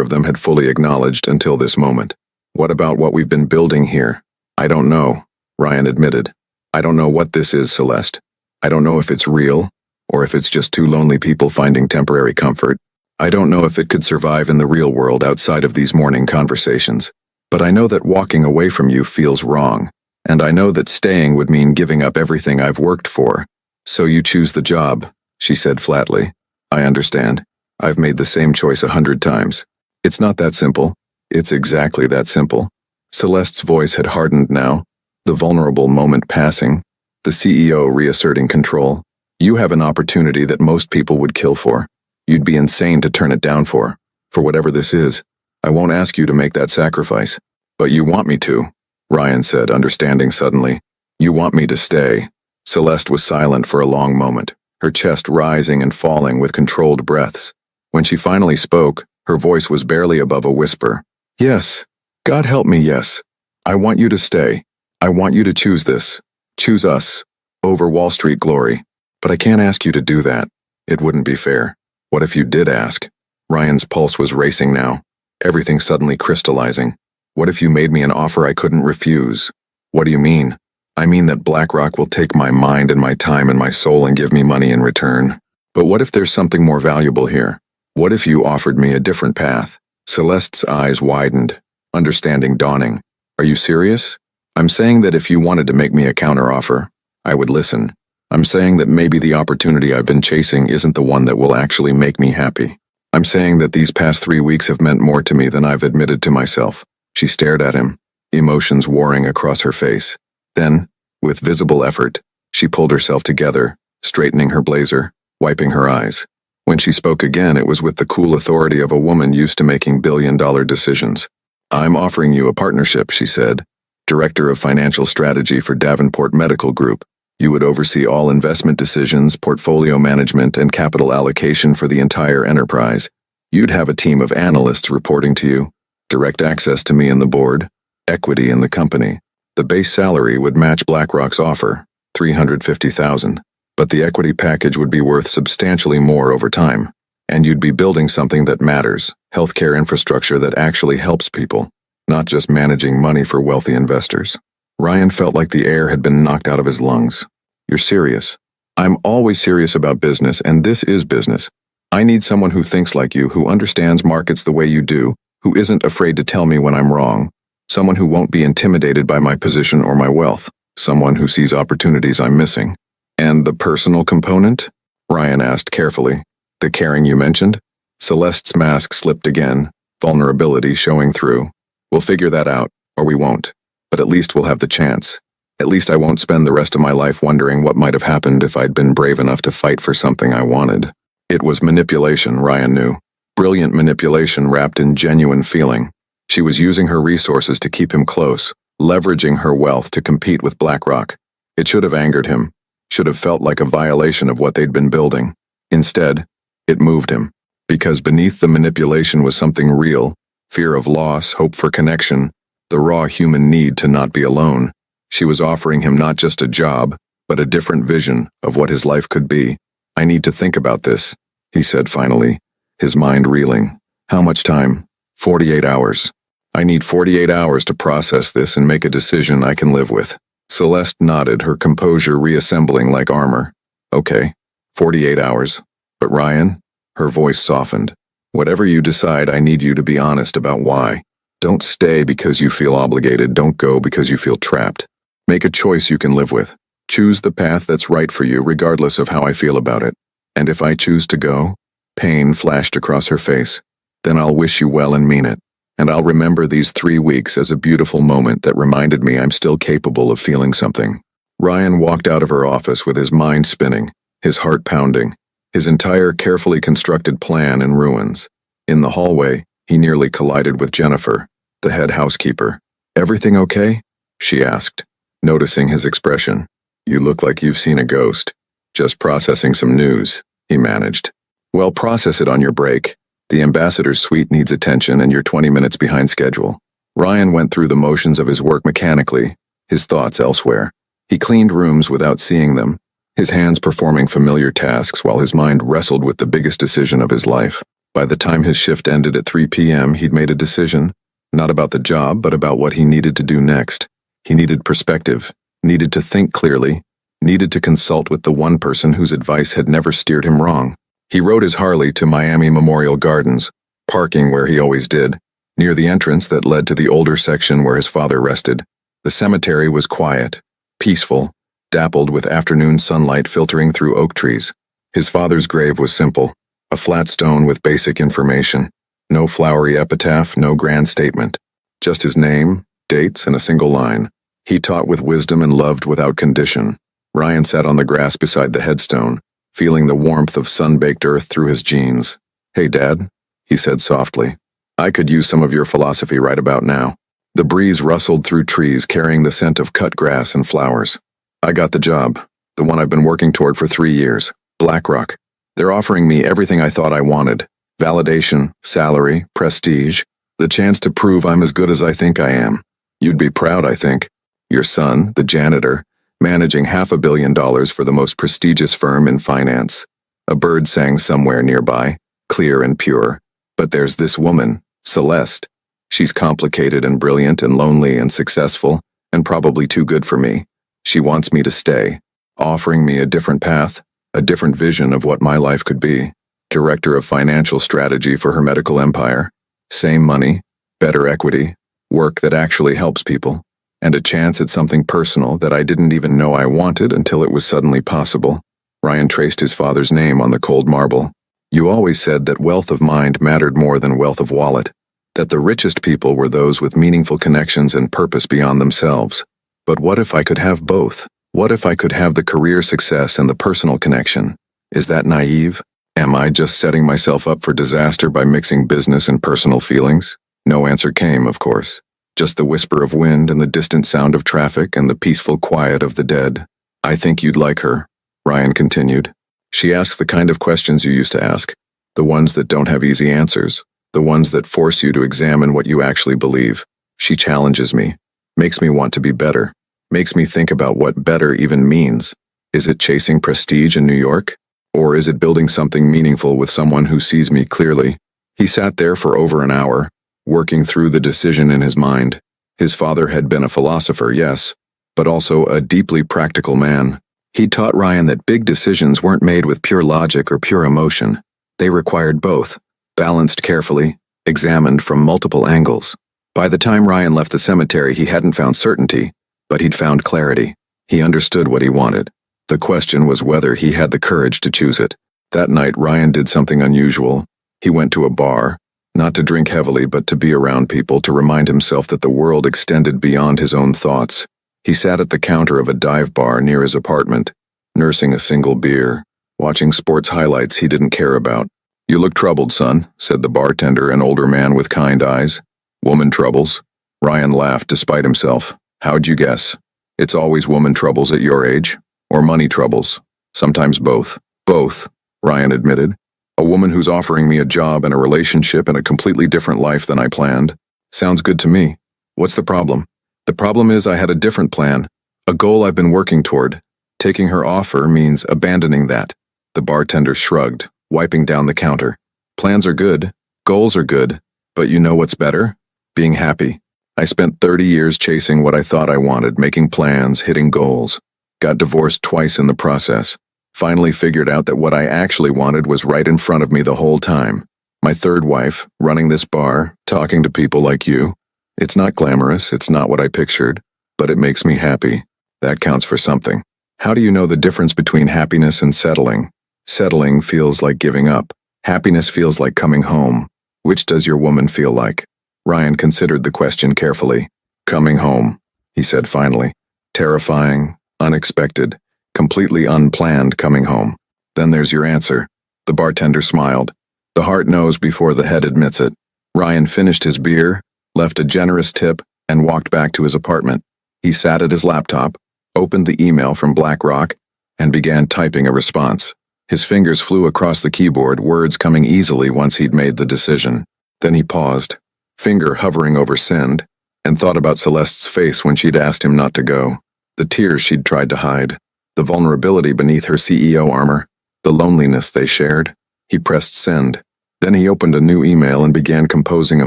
of them had fully acknowledged until this moment. What about what we've been building here? I don't know, Ryan admitted. I don't know what this is, Celeste. I don't know if it's real, or if it's just two lonely people finding temporary comfort. I don't know if it could survive in the real world outside of these morning conversations. But I know that walking away from you feels wrong, and I know that staying would mean giving up everything I've worked for. So you choose the job, she said flatly. I understand. I've made the same choice 100 times. It's not that simple. It's exactly that simple. Celeste's voice had hardened now, the vulnerable moment passing, the CEO reasserting control. You have an opportunity that most people would kill for. You'd be insane to turn it down for whatever this is. I won't ask you to make that sacrifice. But you want me to, Ryan said, understanding suddenly. You want me to stay. Celeste was silent for a long moment, her chest rising and falling with controlled breaths. When she finally spoke, her voice was barely above a whisper. Yes. God help me, yes. I want you to stay. I want you to choose this. Choose us. Over Wall Street glory. But I can't ask you to do that. It wouldn't be fair. What if you did ask? Ryan's pulse was racing now, everything suddenly crystallizing. What if you made me an offer I couldn't refuse? What do you mean? I mean that BlackRock will take my mind and my time and my soul and give me money in return. But what if there's something more valuable here? What if you offered me a different path? Celeste's eyes widened, understanding dawning. Are you serious? I'm saying that if you wanted to make me a counteroffer, I would listen. I'm saying that maybe the opportunity I've been chasing isn't the one that will actually make me happy. I'm saying that these past 3 weeks have meant more to me than I've admitted to myself. She stared at him, emotions warring across her face. Then, with visible effort, she pulled herself together, straightening her blazer, wiping her eyes. When she spoke again, it was with the cool authority of a woman used to making billion-dollar decisions. I'm offering you a partnership, she said. Director of Financial Strategy for Davenport Medical Group. You would oversee all investment decisions, portfolio management, and capital allocation for the entire enterprise. You'd have a team of analysts reporting to you, direct access to me and the board, equity in the company. The base salary would match BlackRock's offer, $350,000, but the equity package would be worth substantially more over time, and you'd be building something that matters, healthcare infrastructure that actually helps people, not just managing money for wealthy investors. Ryan felt like the air had been knocked out of his lungs. You're serious? I'm always serious about business, and this is business. I need someone who thinks like you, who understands markets the way you do, who isn't afraid to tell me when I'm wrong. Someone who won't be intimidated by my position or my wealth. Someone who sees opportunities I'm missing. And the personal component? Ryan asked carefully. The caring you mentioned? Celeste's mask slipped again, vulnerability showing through. We'll figure that out, or we won't. But at least we'll have the chance. At least I won't spend the rest of my life wondering what might have happened if I'd been brave enough to fight for something I wanted. It was manipulation, Ryan knew. Brilliant manipulation wrapped in genuine feeling. She was using her resources to keep him close, leveraging her wealth to compete with BlackRock. It should have angered him, should have felt like a violation of what they'd been building. Instead, it moved him. Because beneath the manipulation was something real, fear of loss, hope for connection, the raw human need to not be alone. She was offering him not just a job, but a different vision of what his life could be. I need to think about this, he said finally, his mind reeling. How much time? 48 hours. I need 48 hours to process this and make a decision I can live with. Celeste nodded, her composure reassembling like armor. Okay, 48 hours. But Ryan? Her voice softened. Whatever you decide, I need you to be honest about why. Don't stay because you feel obligated. Don't go because you feel trapped. Make a choice you can live with. Choose the path that's right for you, regardless of how I feel about it. And if I choose to go, pain flashed across her face, then I'll wish you well and mean it. And I'll remember these 3 weeks as a beautiful moment that reminded me I'm still capable of feeling something. Ryan walked out of her office with his mind spinning, his heart pounding, his entire carefully constructed plan in ruins. In the hallway, he nearly collided with Jennifer, the head housekeeper. Everything okay? She asked, noticing his expression. You look like you've seen a ghost. Just processing some news, he managed. Well, process it on your break. The ambassador's suite needs attention and you're 20 minutes behind schedule. Ryan went through the motions of his work mechanically, his thoughts elsewhere. He cleaned rooms without seeing them, his hands performing familiar tasks while his mind wrestled with the biggest decision of his life. By the time his shift ended at 3 p.m., he'd made a decision, not about the job, but about what he needed to do next. He needed perspective, needed to think clearly, needed to consult with the one person whose advice had never steered him wrong. He rode his Harley to Miami Memorial Gardens, parking where he always did, near the entrance that led to the older section where his father rested. The cemetery was quiet, peaceful, dappled with afternoon sunlight filtering through oak trees. His father's grave was simple, a flat stone with basic information. No flowery epitaph, no grand statement. Just his name, dates, and a single line. He taught with wisdom and loved without condition. Ryan sat on the grass beside the headstone, feeling the warmth of sun-baked earth through his jeans. "Hey, Dad," he said softly. "I could use some of your philosophy right about now." The breeze rustled through trees, carrying the scent of cut grass and flowers. "I got the job, the one I've been working toward for 3 years. BlackRock. They're offering me everything I thought I wanted. Validation, salary, prestige, the chance to prove I'm as good as I think I am. You'd be proud, I think. Your son, the janitor, managing $500 million for the most prestigious firm in finance." A bird sang somewhere nearby, clear and pure. "But there's this woman, Celeste. She's complicated and brilliant and lonely and successful, and probably too good for me. She wants me to stay, offering me a different path, a different vision of what my life could be. Director of financial strategy for her medical empire. Same money, better equity, work that actually helps people, and a chance at something personal that I didn't even know I wanted until it was suddenly possible." Ryan traced his father's name on the cold marble. "You always said that wealth of mind mattered more than wealth of wallet, that the richest people were those with meaningful connections and purpose beyond themselves. But what if I could have both? What if I could have the career success and the personal connection? Is that naive? Am I just setting myself up for disaster by mixing business and personal feelings?" No answer came, of course. Just the whisper of wind and the distant sound of traffic and the peaceful quiet of the dead. "I think you'd like her," Ryan continued. "She asks the kind of questions you used to ask, the ones that don't have easy answers, the ones that force you to examine what you actually believe. She challenges me, makes me want to be better, makes me think about what better even means. Is it chasing prestige in New York? Or is it building something meaningful with someone who sees me clearly?" He sat there for over an hour, working through the decision in his mind. His father had been a philosopher, yes, but also a deeply practical man. He taught Ryan that big decisions weren't made with pure logic or pure emotion. They required both, balanced carefully, examined from multiple angles. By the time Ryan left the cemetery, he hadn't found certainty, but he'd found clarity. He understood what he wanted. The question was whether he had the courage to choose it. That night, Ryan did something unusual. He went to a bar, not to drink heavily, but to be around people, to remind himself that the world extended beyond his own thoughts. He sat at the counter of a dive bar near his apartment, nursing a single beer, watching sports highlights he didn't care about. "You look troubled, son," said the bartender, an older man with kind eyes. "Woman troubles?" Ryan laughed despite himself. "How'd you guess? It's always woman troubles at your age. Or money troubles. Sometimes both." "Both," Ryan admitted. "A woman who's offering me a job and a relationship and a completely different life than I planned. Sounds good to me. What's the problem?" "The problem is I had a different plan, a goal I've been working toward. Taking her offer means abandoning that." The bartender shrugged, wiping down the counter. "Plans are good, goals are good, but you know what's better? Being happy. I spent 30 years chasing what I thought I wanted, making plans, hitting goals. Got divorced twice in the process. Finally figured out that what I actually wanted was right in front of me the whole time. My third wife, running this bar, talking to people like you. It's not glamorous, it's not what I pictured, but it makes me happy. That counts for something. How do you know the difference between happiness and settling? Settling feels like giving up. Happiness feels like coming home. Which does your woman feel like?" Ryan considered the question carefully. "Coming home," he said finally. "Terrifying, unexpected, completely unplanned coming home. Then there's your answer." The bartender smiled. "The heart knows before the head admits it." Ryan finished his beer, left a generous tip, and walked back to his apartment. He sat at his laptop, opened the email from BlackRock, and began typing a response. His fingers flew across the keyboard, words coming easily once he'd made the decision. Then he paused, finger hovering over send, and thought about Celeste's face when she'd asked him not to go. The tears she'd tried to hide, the vulnerability beneath her CEO armor, the loneliness they shared. He pressed send. Then he opened a new email and began composing a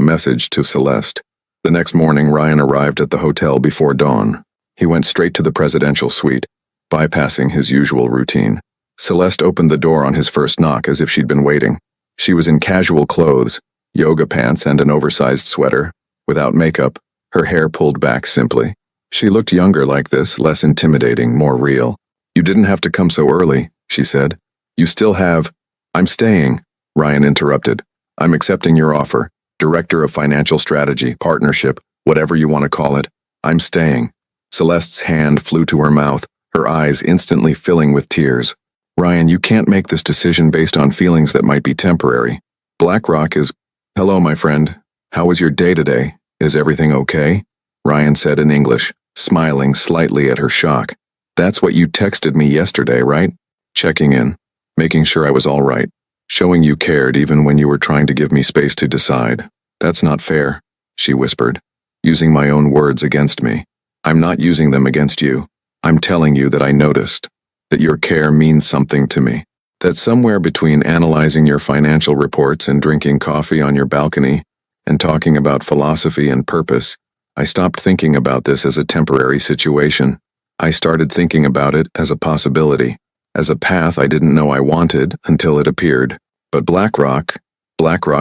message to Celeste. The next morning, Ryan arrived at the hotel before dawn. He went straight to the presidential suite, bypassing his usual routine. Celeste opened the door on his first knock as if she'd been waiting. She was in casual clothes, yoga pants and an oversized sweater, without makeup, her hair pulled back simply. She looked younger like this, less intimidating, more real. "You didn't have to come so early," she said. "You still have—" "I'm staying," Ryan interrupted. "I'm accepting your offer. Director of Financial Strategy, Partnership, whatever you want to call it. I'm staying." Celeste's hand flew to her mouth, her eyes instantly filling with tears. "Ryan, you can't make this decision based on feelings that might be temporary. BlackRock is— Hello, my friend. How was your day today? Is everything okay?" Ryan said in English, smiling slightly at her shock. "That's what you texted me yesterday, right? Checking in, making sure I was all right, showing you cared even when you were trying to give me space to decide. That's not fair," she whispered, using my own words against me. "I'm not using them against you. I'm telling you that I noticed, that your care means something to me, that somewhere between analyzing your financial reports and drinking coffee on your balcony and talking about philosophy and purpose, I stopped thinking about this as a temporary situation. I started thinking about it as a possibility, as a path I didn't know I wanted until it appeared. But BlackRock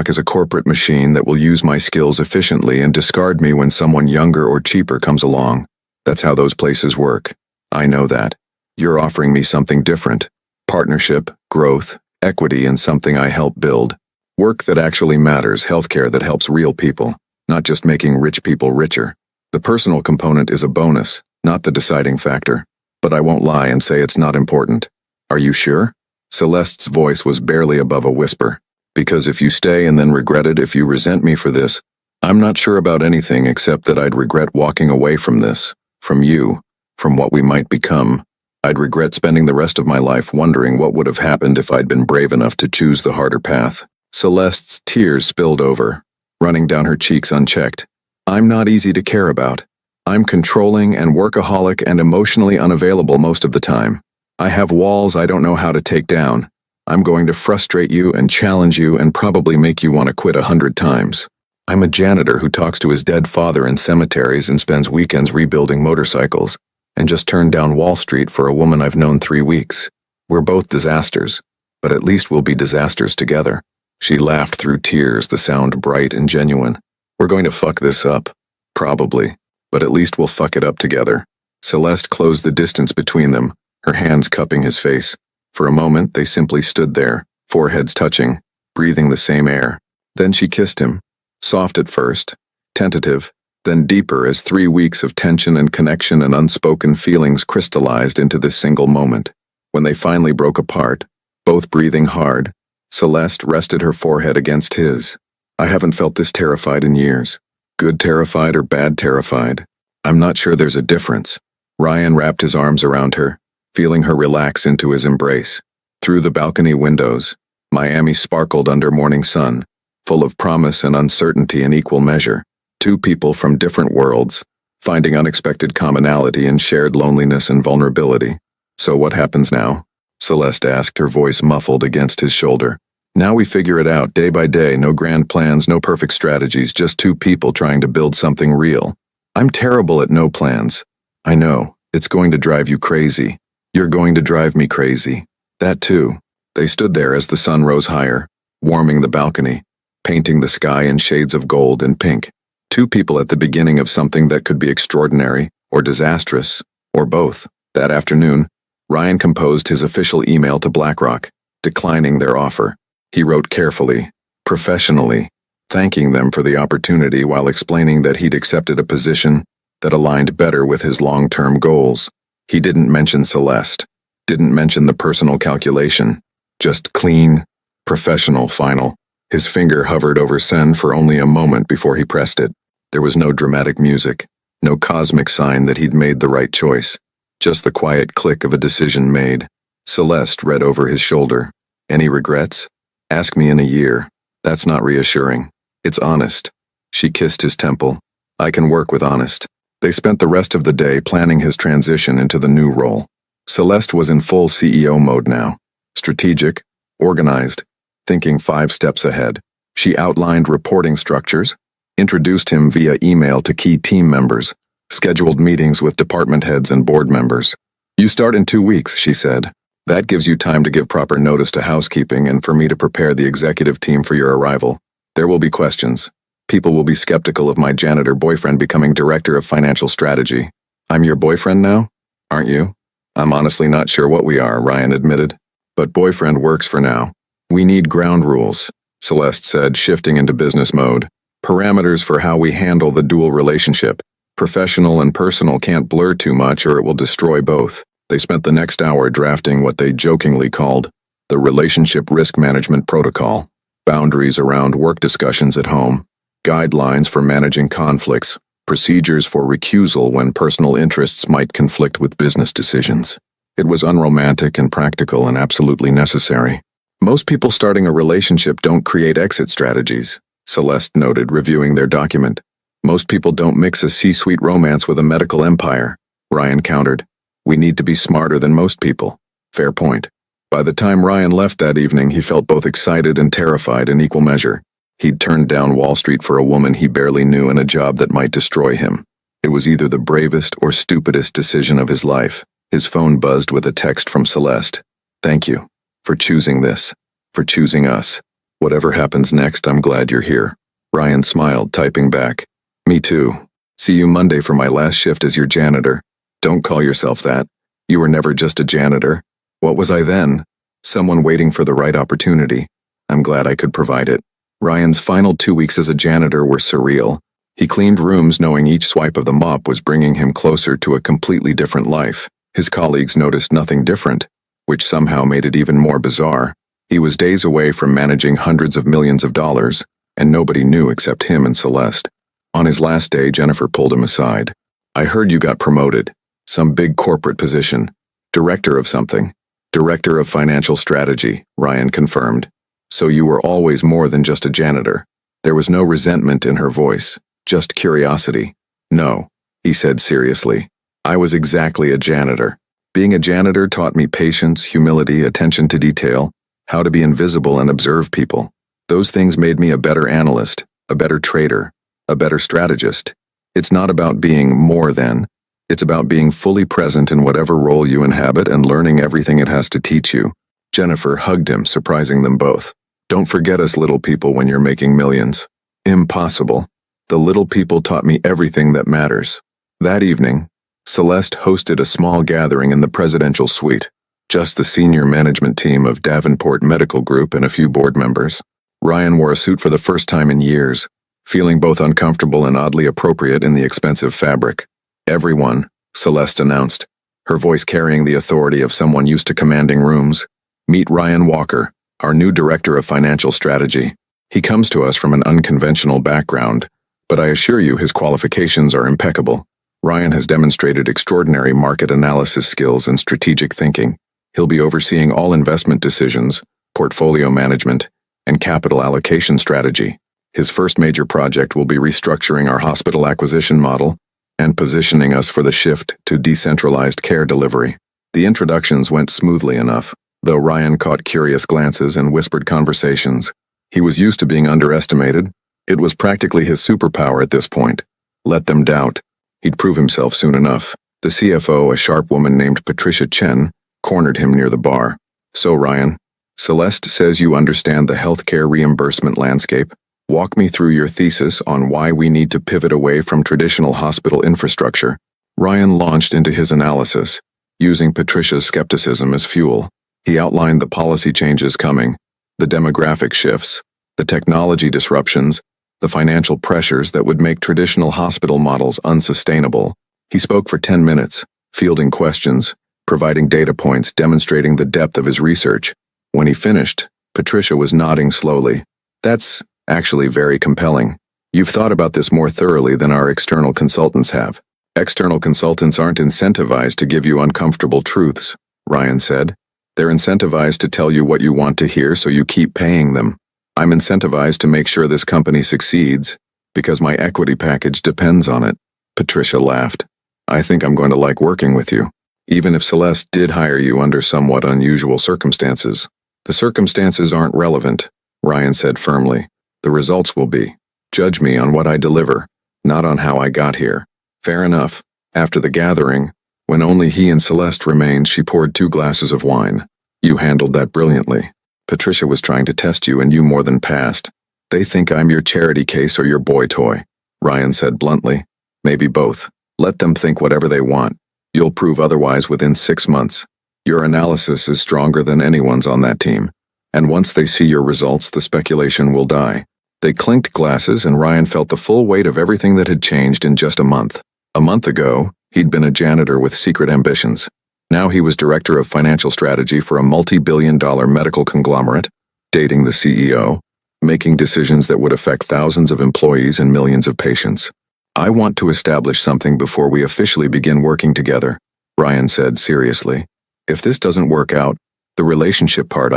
is a corporate machine that will use my skills efficiently and discard me when someone younger or cheaper comes along. That's how those places work. I know that. You're offering me something different. Partnership, growth, equity in something I help build. Work that actually matters, healthcare that helps real people, not just making rich people richer. The personal component is a bonus, not the deciding factor. But I won't lie and say it's not important. Are you sure?" Celeste's voice was barely above a whisper. "Because if you stay and then regret it, if you resent me for this, I'm not sure about anything except that I'd regret walking away from this, from you, from what we might become. I'd regret spending the rest of my life wondering what would have happened if I'd been brave enough to choose the harder path." Celeste's tears spilled over, running down her cheeks unchecked. "I'm not easy to care about. I'm controlling and workaholic and emotionally unavailable most of the time. I have walls I don't know how to take down. I'm going to frustrate you and challenge you and probably make you want to quit 100 times. I'm a janitor who talks to his dead father in cemeteries and spends weekends rebuilding motorcycles, and just turned down Wall Street for a woman I've known 3 weeks. We're both disasters, but at least we'll be disasters together." She laughed through tears, the sound bright and genuine. "We're going to fuck this up. Probably. But at least we'll fuck it up together." Celeste closed the distance between them, her hands cupping his face. For a moment, they simply stood there, foreheads touching, breathing the same air. Then she kissed him. Soft at first, tentative, then deeper as 3 weeks of tension and connection and unspoken feelings crystallized into this single moment. When they finally broke apart, both breathing hard, Celeste rested her forehead against his. "I haven't felt this terrified in years. Good terrified or bad terrified. I'm not sure there's a difference." Ryan wrapped his arms around her, feeling her relax into his embrace. Through the balcony windows, Miami sparkled under morning sun, full of promise and uncertainty in equal measure. Two people from different worlds, finding unexpected commonality in shared loneliness and vulnerability. "So what happens now?" Celeste asked, her voice muffled against his shoulder. "Now we figure it out day by day, no grand plans, no perfect strategies, just two people trying to build something real. I'm terrible at no plans. I know, it's going to drive you crazy. You're going to drive me crazy. That too." They stood there as the sun rose higher, warming the balcony, painting the sky in shades of gold and pink. Two people at the beginning of something that could be extraordinary, or disastrous, or both. That afternoon, Ryan composed his official email to BlackRock, declining their offer. He wrote carefully, professionally, thanking them for the opportunity while explaining that he'd accepted a position that aligned better with his long-term goals. He didn't mention Celeste, didn't mention the personal calculation, just clean, professional final. His finger hovered over send for only a moment before he pressed it. There was no dramatic music, no cosmic sign that he'd made the right choice, just the quiet click of a decision made. Celeste read over his shoulder. "Any regrets? Ask me in a year. That's not reassuring. It's honest." She kissed his temple. "I can work with honest." They spent the rest of the day planning his transition into the new role. Celeste was in full CEO mode now. Strategic, organized, thinking 5 steps ahead. She outlined reporting structures, introduced him via email to key team members, scheduled meetings with department heads and board members. "You start in 2 weeks," she said. "That gives you time to give proper notice to housekeeping and for me to prepare the executive team for your arrival. There will be questions. People will be skeptical of my janitor boyfriend becoming director of financial strategy." "I'm your boyfriend now? Aren't you?" "I'm honestly not sure what we are," Ryan admitted. "But boyfriend works for now. We need ground rules," Celeste said, shifting into business mode. "Parameters for how we handle the dual relationship. Professional and personal can't blur too much or it will destroy both." They spent the next hour drafting what they jokingly called the Relationship Risk Management Protocol, boundaries around work discussions at home, guidelines for managing conflicts, procedures for recusal when personal interests might conflict with business decisions. It was unromantic and practical and absolutely necessary. "Most people starting a relationship don't create exit strategies," Celeste noted, reviewing their document. "Most people don't mix a C-suite romance with a medical empire," Ryan countered. "We need to be smarter than most people." Fair point. By the time Ryan left that evening, he felt both excited and terrified in equal measure. He'd turned down Wall Street for a woman he barely knew and a job that might destroy him. It was either the bravest or stupidest decision of his life. His phone buzzed with a text from Celeste. "Thank you for choosing this, for choosing us. Whatever happens next, I'm glad you're here." Ryan smiled, typing back, "Me too. See you Monday for my last shift as your janitor." "Don't call yourself that. You were never just a janitor." "What was I then?" "Someone waiting for the right opportunity. I'm glad I could provide it." Ryan's final 2 weeks as a janitor were surreal. He cleaned rooms knowing each swipe of the mop was bringing him closer to a completely different life. His colleagues noticed nothing different, which somehow made it even more bizarre. He was days away from managing hundreds of millions of dollars, and nobody knew except him and Celeste. On his last day, Jennifer pulled him aside. "I heard you got promoted. Some big corporate position. Director of something." "Director of financial strategy," Ryan confirmed. "So you were always more than just a janitor." There was no resentment in her voice, just curiosity. "No," he said seriously. "I was exactly a janitor. Being a janitor taught me patience, humility, attention to detail, how to be invisible and observe people. Those things made me a better analyst, a better trader, a better strategist. It's not about being more than. It's about being fully present in whatever role you inhabit and learning everything it has to teach you." Jennifer hugged him, surprising them both. "Don't forget us little people when you're making millions." "Impossible. The little people taught me everything that matters." That evening, Celeste hosted a small gathering in the presidential suite. Just the senior management team of Davenport Medical Group and a few board members. Ryan wore a suit for the first time in years, feeling both uncomfortable and oddly appropriate in the expensive fabric. "Everyone," Celeste announced, her voice carrying the authority of someone used to commanding rooms. "Meet Ryan Walker, our new director of financial strategy. He comes to us from an unconventional background, but I assure you his qualifications are impeccable. Ryan has demonstrated extraordinary market analysis skills and strategic thinking. He'll be overseeing all investment decisions, portfolio management, and capital allocation strategy. His first major project will be restructuring our hospital acquisition model and positioning us for the shift to decentralized care delivery." The introductions went smoothly enough, though Ryan caught curious glances and whispered conversations. He was used to being underestimated. It was practically his superpower at this point. Let them doubt. He'd prove himself soon enough. The CFO, a sharp woman named Patricia Chen, cornered him near the bar. "So Ryan, Celeste says you understand the healthcare reimbursement landscape. Walk me through your thesis on why we need to pivot away from traditional hospital infrastructure." Ryan launched into his analysis, using Patricia's skepticism as fuel. He outlined the policy changes coming, the demographic shifts, the technology disruptions, the financial pressures that would make traditional hospital models unsustainable. He spoke for 10 minutes, fielding questions, providing data points, demonstrating the depth of his research. When he finished, Patricia was nodding slowly. "That's actually very compelling. You've thought about this more thoroughly than our external consultants have." "External consultants aren't incentivized to give you uncomfortable truths," Ryan said. "They're incentivized to tell you what you want to hear so you keep paying them. I'm incentivized to make sure this company succeeds, because my equity package depends on it." Patricia laughed. "I think I'm going to like working with you, even if Celeste did hire you under somewhat unusual circumstances." "The circumstances aren't relevant," Ryan said firmly. The results will be. Judge me on what I deliver, not on how I got here. Fair enough. After the gathering, when only he and Celeste remained, she poured 2 glasses of wine. You handled that brilliantly. Patricia was trying to test you and you more than passed. They think I'm your charity case or your boy toy, Ryan said bluntly. Maybe both. Let them think whatever they want. You'll prove otherwise within 6 months. Your analysis is stronger than anyone's on that team. And once they see your results, the speculation will die. They clinked glasses and Ryan felt the full weight of everything that had changed in just a month. A month ago, he'd been a janitor with secret ambitions. Now he was director of financial strategy for a multi-billion-dollar medical conglomerate, dating the CEO, making decisions that would affect thousands of employees and millions of patients. I want to establish something before we officially begin working together, Ryan said seriously. If this doesn't work out, the relationship part,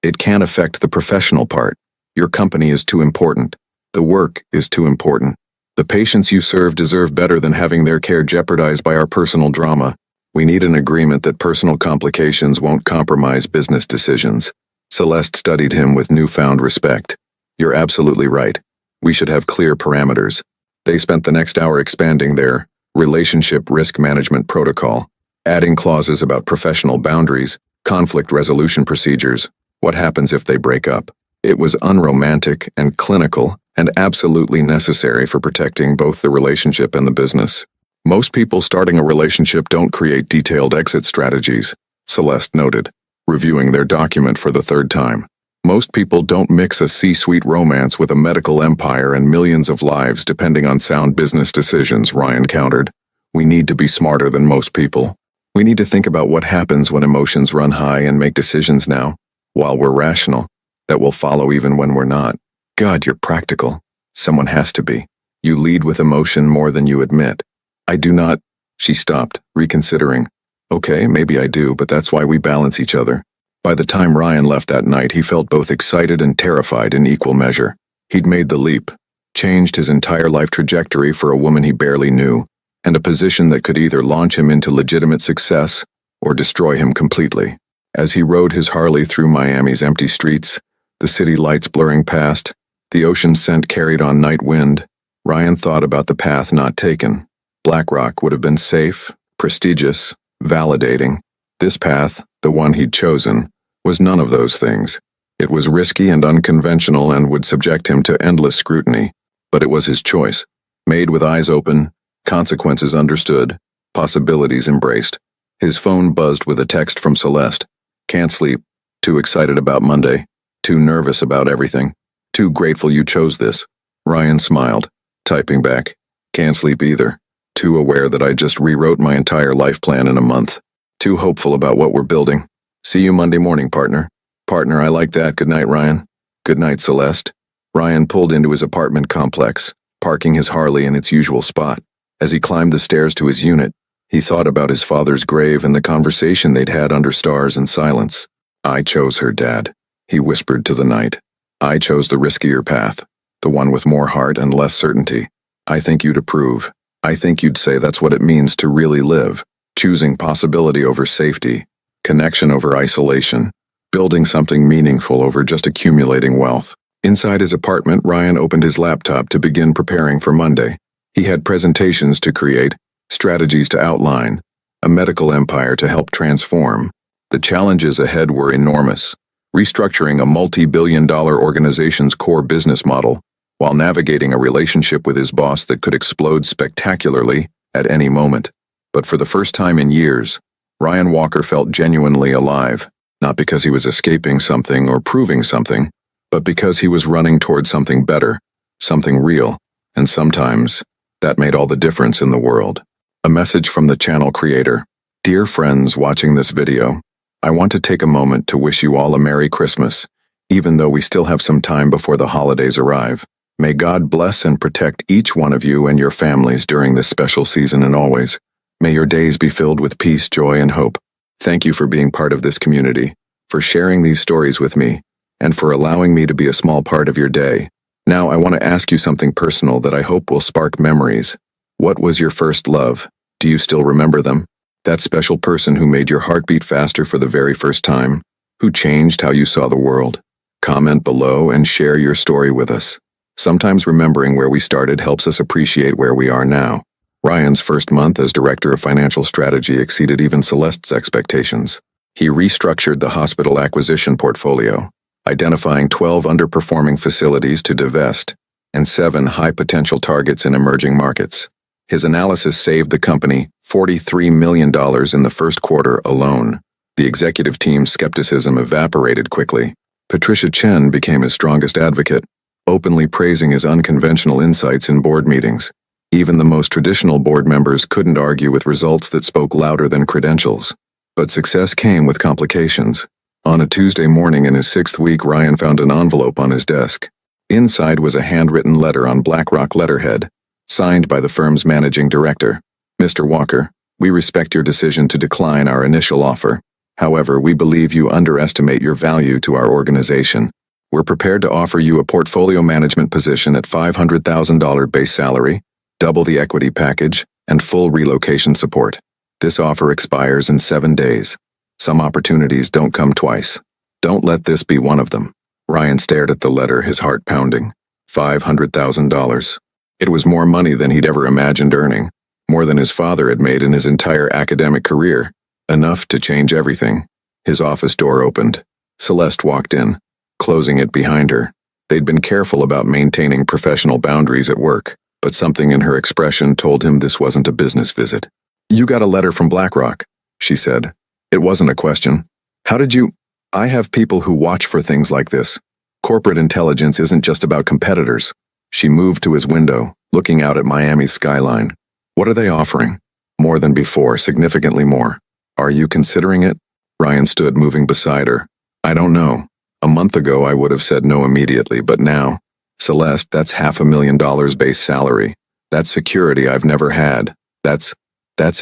it can't affect the professional part. Your company is too important. The work is too important. The patients you serve deserve better than having their care jeopardized by our personal drama. We need an agreement that personal complications won't compromise business decisions. Celeste studied him with newfound respect. You're absolutely right. We should have clear parameters. They spent the next hour expanding their relationship risk management protocol, adding clauses about professional boundaries, conflict resolution procedures, what happens if they break up. It was unromantic and clinical and absolutely necessary for protecting both the relationship and the business. Most people starting a relationship don't create detailed exit strategies, Celeste noted, reviewing their document for the 3rd time. Most people don't mix a C-suite romance with a medical empire and millions of lives depending on sound business decisions, Ryan countered. We need to be smarter than most people. We need to think about what happens when emotions run high and make decisions now, while we're rational, that will follow even when we're not. God, you're practical. Someone has to be. You lead with emotion more than you admit. I do not. She stopped, reconsidering. Okay, maybe I do, but that's why we balance each other. By the time Ryan left that night, he felt both excited and terrified in equal measure. He'd made the leap, changed his entire life trajectory for a woman he barely knew, and a position that could either launch him into legitimate success or destroy him completely. As he rode his Harley through Miami's empty streets, the city lights blurring past, the ocean scent carried on night wind, Ryan thought about the path not taken. Black Rock would have been safe, prestigious, validating. This path, the one he'd chosen, was none of those things. It was risky and unconventional and would subject him to endless scrutiny. But it was his choice, made with eyes open, consequences understood, possibilities embraced. His phone buzzed with a text from Celeste. Can't sleep. Too excited about Monday. Too nervous about everything. Too grateful you chose this. Ryan smiled, typing back. Can't sleep either. Too aware that I just rewrote my entire life plan in a month. Too hopeful about what we're building. See you Monday morning, partner. Partner, I like that. Good night, Ryan. Good night, Celeste. Ryan pulled into his apartment complex, parking his Harley in its usual spot. As he climbed the stairs to his unit, he thought about his father's grave and the conversation they'd had under stars and silence. I chose her, Dad, he whispered to the night. I chose the riskier path, the one with more heart and less certainty. I think you'd approve. I think you'd say that's what it means to really live, choosing possibility over safety, connection over isolation, building something meaningful over just accumulating wealth. Inside his apartment, Ryan opened his laptop to begin preparing for Monday. He had presentations to create, strategies to outline, a medical empire to help transform. The challenges ahead were enormous, restructuring a multi-billion-dollar organization's core business model, while navigating a relationship with his boss that could explode spectacularly at any moment. But for the first time in years, Ryan Walker felt genuinely alive, not because he was escaping something or proving something, but because he was running toward something better, something real, and sometimes that made all the difference in the world. A message from the channel creator. Dear friends watching this video, I want to take a moment to wish you all a Merry Christmas, even though we still have some time before the holidays arrive. May God bless and protect each one of you and your families during this special season and always. May your days be filled with peace, joy, and hope. Thank you for being part of this community, for sharing these stories with me, and for allowing me to be a small part of your day. Now I want to ask you something personal that I hope will spark memories. What was your first love? Do you still remember them? That special person who made your heart beat faster for the very first time? Who changed how you saw the world? Comment below and share your story with us. Sometimes remembering where we started helps us appreciate where we are now. Ryan's first month as Director of Financial Strategy exceeded even Celeste's expectations. He restructured the hospital acquisition portfolio, identifying 12 underperforming facilities to divest and 7 high-potential targets in emerging markets. His analysis saved the company $43 million in the first quarter alone. The executive team's skepticism evaporated quickly. Patricia Chen became his strongest advocate, openly praising his unconventional insights in board meetings. Even the most traditional board members couldn't argue with results that spoke louder than credentials. But success came with complications. On a Tuesday morning in his 6th week, Ryan found an envelope on his desk. Inside was a handwritten letter on BlackRock letterhead, signed by the firm's managing director. Mr. Walker, we respect your decision to decline our initial offer. However, we believe you underestimate your value to our organization. We're prepared to offer you a portfolio management position at $500,000 base salary, double the equity package, and full relocation support. This offer expires in 7 days. Some opportunities don't come twice. Don't let this be one of them. Ryan stared at the letter, his heart pounding. $500,000. It was more money than he'd ever imagined earning, more than his father had made in his entire academic career. Enough to change everything. His office door opened. Celeste walked in, closing it behind her. They'd been careful about maintaining professional boundaries at work, but something in her expression told him this wasn't a business visit. You got a letter from BlackRock, she said. It wasn't a question. How did you? I have people who watch for things like this. Corporate intelligence isn't just about competitors. She moved to his window, looking out at Miami's skyline. What are they offering? More than before, significantly more. Are you considering it? Ryan stood, moving beside her. I don't know. A month ago I would have said no immediately, but now, Celeste, that's $500,000 base salary. That's security I've never had. That's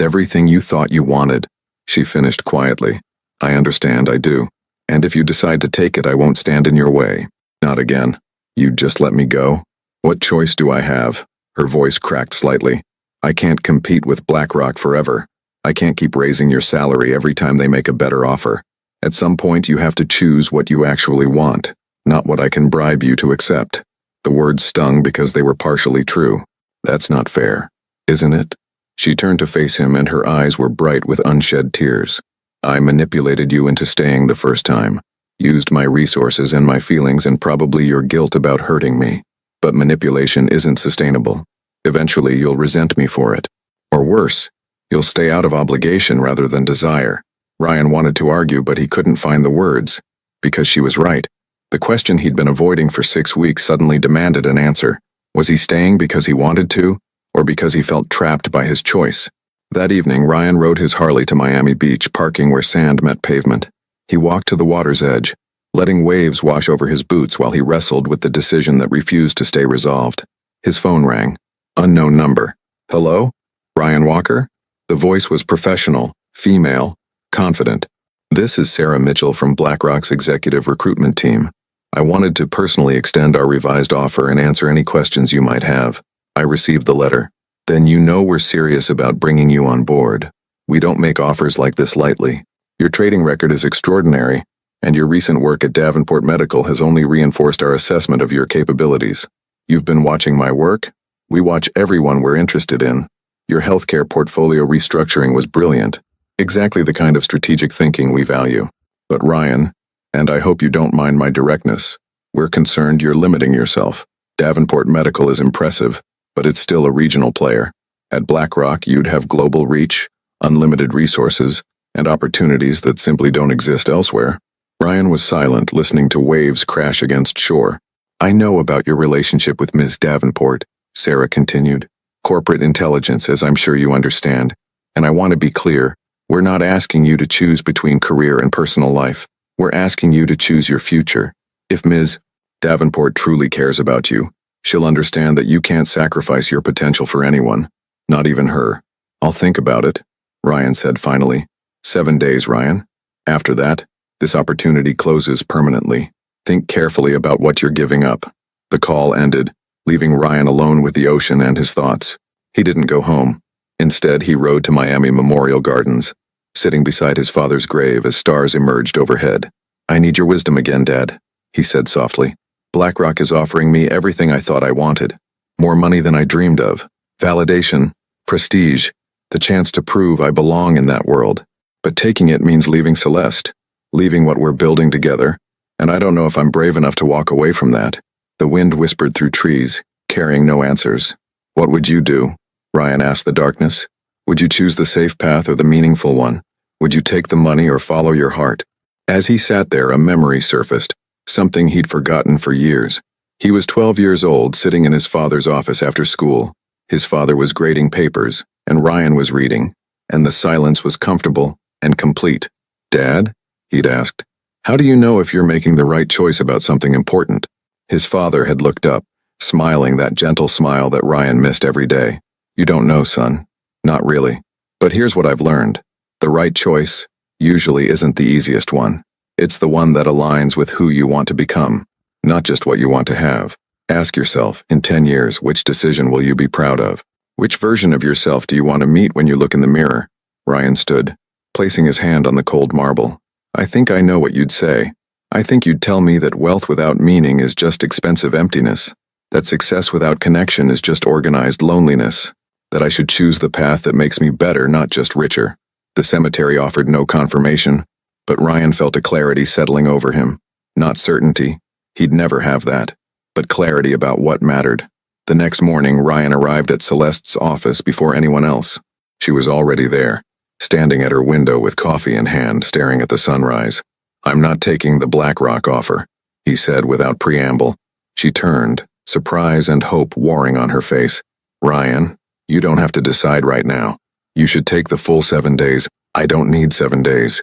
everything you thought you wanted. She finished quietly. I understand, I do. And if you decide to take it, I won't stand in your way. Not again. You'd just let me go? What choice do I have? Her voice cracked slightly. I can't compete with BlackRock forever. I can't keep raising your salary every time they make a better offer. At some point you have to choose what you actually want, not what I can bribe you to accept. The words stung because they were partially true. That's not fair, isn't it? She turned to face him and her eyes were bright with unshed tears. I manipulated you into staying the first time, used my resources and my feelings and probably your guilt about hurting me. But manipulation isn't sustainable. Eventually you'll resent me for it. Or worse, you'll stay out of obligation rather than desire. Ryan wanted to argue, but he couldn't find the words, because she was right. The question he'd been avoiding for 6 weeks suddenly demanded an answer. Was he staying because he wanted to, or because he felt trapped by his choice? That evening, Ryan rode his Harley to Miami Beach, parking where sand met pavement. He walked to the water's edge, letting waves wash over his boots while he wrestled with the decision that refused to stay resolved. His phone rang. Unknown number. Hello? Ryan Walker? The voice was professional, female, confident. This is Sarah Mitchell from BlackRock's executive recruitment team. I wanted to personally extend our revised offer and answer any questions you might have. I received the letter. Then you know we're serious about bringing you on board. We don't make offers like this lightly. Your trading record is extraordinary, and your recent work at Davenport Medical has only reinforced our assessment of your capabilities. You've been watching my work? We watch everyone we're interested in. Your healthcare portfolio restructuring was brilliant. Exactly the kind of strategic thinking we value. But Ryan, and I hope you don't mind my directness, we're concerned you're limiting yourself. Davenport Medical is impressive, but it's still a regional player. At BlackRock, you'd have global reach, unlimited resources, and opportunities that simply don't exist elsewhere. Ryan was silent, listening to waves crash against shore. I know about your relationship with Ms. Davenport, Sarah continued. Corporate intelligence, as I'm sure you understand. And I want to be clear, we're not asking you to choose between career and personal life. We're asking you to choose your future. If Ms. Davenport truly cares about you, she'll understand that you can't sacrifice your potential for anyone, not even her. I'll think about it, Ryan said finally. 7 days, Ryan. After that, this opportunity closes permanently. Think carefully about what you're giving up. The call ended, leaving Ryan alone with the ocean and his thoughts. He didn't go home. Instead, he rode to Miami Memorial Gardens, sitting beside his father's grave as stars emerged overhead. I need your wisdom again, Dad, he said softly. BlackRock is offering me everything I thought I wanted. More money than I dreamed of. Validation, prestige, the chance to prove I belong in that world. But taking it means leaving Celeste, leaving what we're building together, and I don't know if I'm brave enough to walk away from that. The wind whispered through trees, carrying no answers. What would you do? Ryan asked the darkness. Would you choose the safe path or the meaningful one? Would you take the money or follow your heart? As he sat there, a memory surfaced, something he'd forgotten for years. He was 12 years old, sitting in his father's office after school. His father was grading papers, and Ryan was reading, and the silence was comfortable and complete. Dad? He'd asked. How do you know if you're making the right choice about something important? His father had looked up, smiling that gentle smile that Ryan missed every day. You don't know, son. Not really. But here's what I've learned. The right choice usually isn't the easiest one. It's the one that aligns with who you want to become, not just what you want to have. Ask yourself, in 10 years, which decision will you be proud of? Which version of yourself do you want to meet when you look in the mirror? Ryan stood, placing his hand on the cold marble. I think I know what you'd say. I think you'd tell me that wealth without meaning is just expensive emptiness, that success without connection is just organized loneliness, that I should choose the path that makes me better, not just richer. The cemetery offered no confirmation, but Ryan felt a clarity settling over him. Not certainty. He'd never have that, but clarity about what mattered. The next morning, Ryan arrived at Celeste's office before anyone else. She was already there, standing at her window with coffee in hand, staring at the sunrise. I'm not taking the BlackRock offer, he said without preamble. She turned, surprise and hope warring on her face. Ryan, you don't have to decide right now. You should take the full 7 days. I don't need 7 days.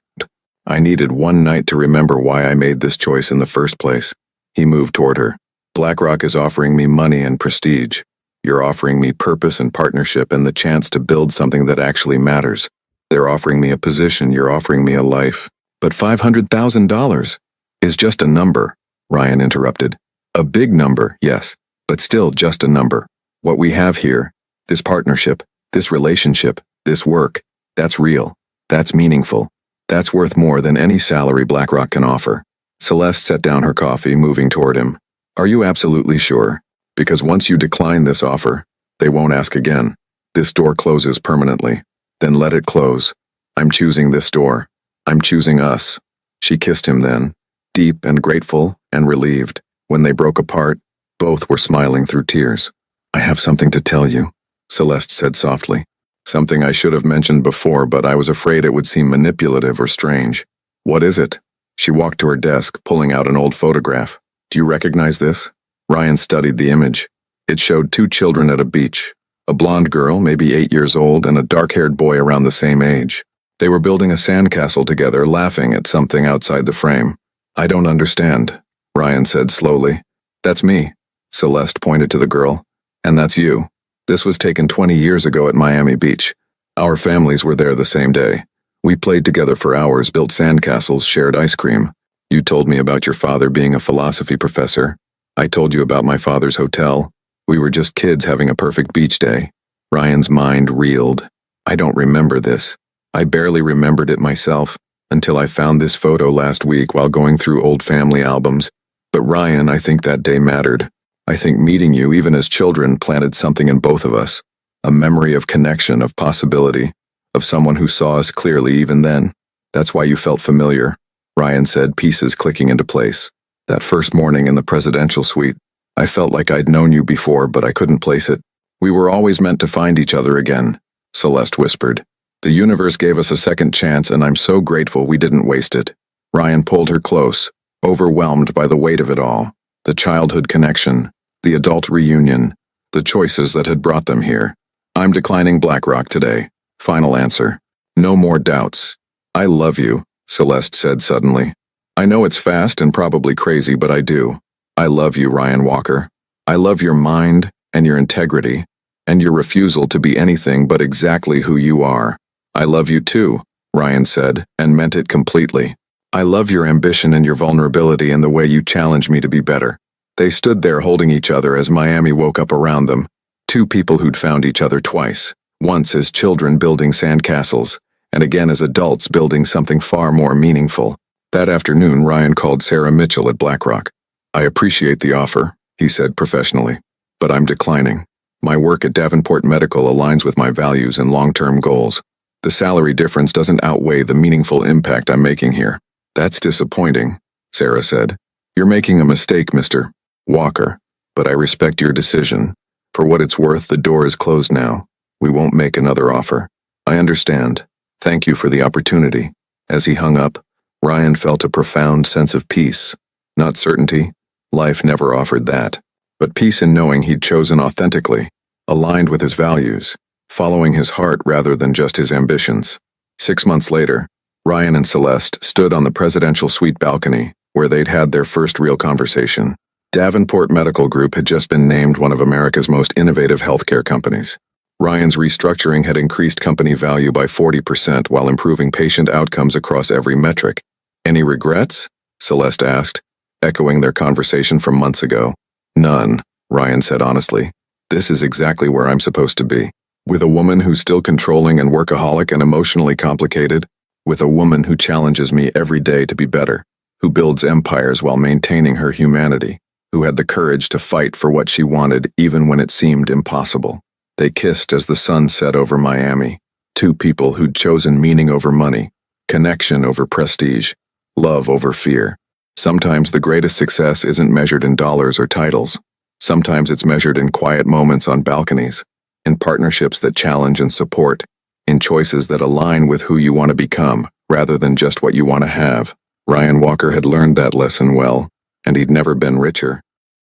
I needed one night to remember why I made this choice in the first place. He moved toward her. BlackRock is offering me money and prestige. You're offering me purpose and partnership and the chance to build something that actually matters. They're offering me a position, you're offering me a life. But $500,000 is just a number, Ryan interrupted. A big number, yes, but still just a number. What we have here, this partnership, this relationship, this work, that's real, that's meaningful, that's worth more than any salary BlackRock can offer. Celeste set down her coffee, moving toward him. Are you absolutely sure? Because once you decline this offer, they won't ask again. This door closes permanently. Then let it close. I'm choosing this door. I'm choosing us. She kissed him then, deep and grateful and relieved. When they broke apart, both were smiling through tears. I have something to tell you, Celeste said softly. Something I should have mentioned before, but I was afraid it would seem manipulative or strange. What is it? She walked to her desk, pulling out an old photograph. Do you recognize this? Ryan studied the image. It showed 2 children at a beach. A blonde girl, maybe 8 years old, and a dark-haired boy around the same age. They were building a sandcastle together, laughing at something outside the frame. I don't understand, Ryan said slowly. That's me, Celeste pointed to the girl. And that's you. This was taken 20 years ago at Miami Beach. Our families were there the same day. We played together for hours, built sandcastles, shared ice cream. You told me about your father being a philosophy professor. I told you about my father's hotel. We were just kids having a perfect beach day. Ryan's mind reeled. I don't remember this. I barely remembered it myself, until I found this photo last week while going through old family albums. But Ryan, I think that day mattered. I think meeting you, even as children, planted something in both of us. A memory of connection, of possibility, of someone who saw us clearly even then. That's why you felt familiar, Ryan said, pieces clicking into place. That first morning in the presidential suite, I felt like I'd known you before, but I couldn't place it. We were always meant to find each other again, Celeste whispered. The universe gave us a second chance, and I'm so grateful we didn't waste it. Ryan pulled her close, overwhelmed by the weight of it all. The childhood connection, the adult reunion, the choices that had brought them here. I'm declining BlackRock today. Final answer. No more doubts. I love you, Celeste said suddenly. I know it's fast and probably crazy, but I do. I love you, Ryan Walker. I love your mind and your integrity and your refusal to be anything but exactly who you are. I love you too, Ryan said, and meant it completely. I love your ambition and your vulnerability and the way you challenge me to be better. They stood there holding each other as Miami woke up around them. 2 people who'd found each other twice, once as children building sandcastles, and again as adults building something far more meaningful. That afternoon, Ryan called Sarah Mitchell at BlackRock. I appreciate the offer, he said professionally, but I'm declining. My work at Davenport Medical aligns with my values and long-term goals. The salary difference doesn't outweigh the meaningful impact I'm making here. That's disappointing, Sarah said. You're making a mistake, Mr. Walker, but I respect your decision. For what it's worth, the door is closed now. We won't make another offer. I understand. Thank you for the opportunity. As he hung up, Ryan felt a profound sense of peace. Not certainty. Life never offered that. But peace in knowing he'd chosen authentically, aligned with his values, following his heart rather than just his ambitions. 6 months later, Ryan and Celeste stood on the presidential suite balcony, where they'd had their first real conversation. Davenport Medical Group had just been named one of America's most innovative healthcare companies. Ryan's restructuring had increased company value by 40% while improving patient outcomes across every metric. Any regrets? Celeste asked, echoing their conversation from months ago. None, Ryan said honestly. This is exactly where I'm supposed to be. With a woman who's still controlling and workaholic and emotionally complicated. With a woman who challenges me every day to be better. Who builds empires while maintaining her humanity. Who had the courage to fight for what she wanted even when it seemed impossible. They kissed as the sun set over Miami. Two people who'd chosen meaning over money, connection over prestige, love over fear. Sometimes the greatest success isn't measured in dollars or titles. Sometimes it's measured in quiet moments on balconies, in partnerships that challenge and support, in choices that align with who you want to become, rather than just what you want to have. Ryan Walker had learned that lesson well, and he'd never been richer,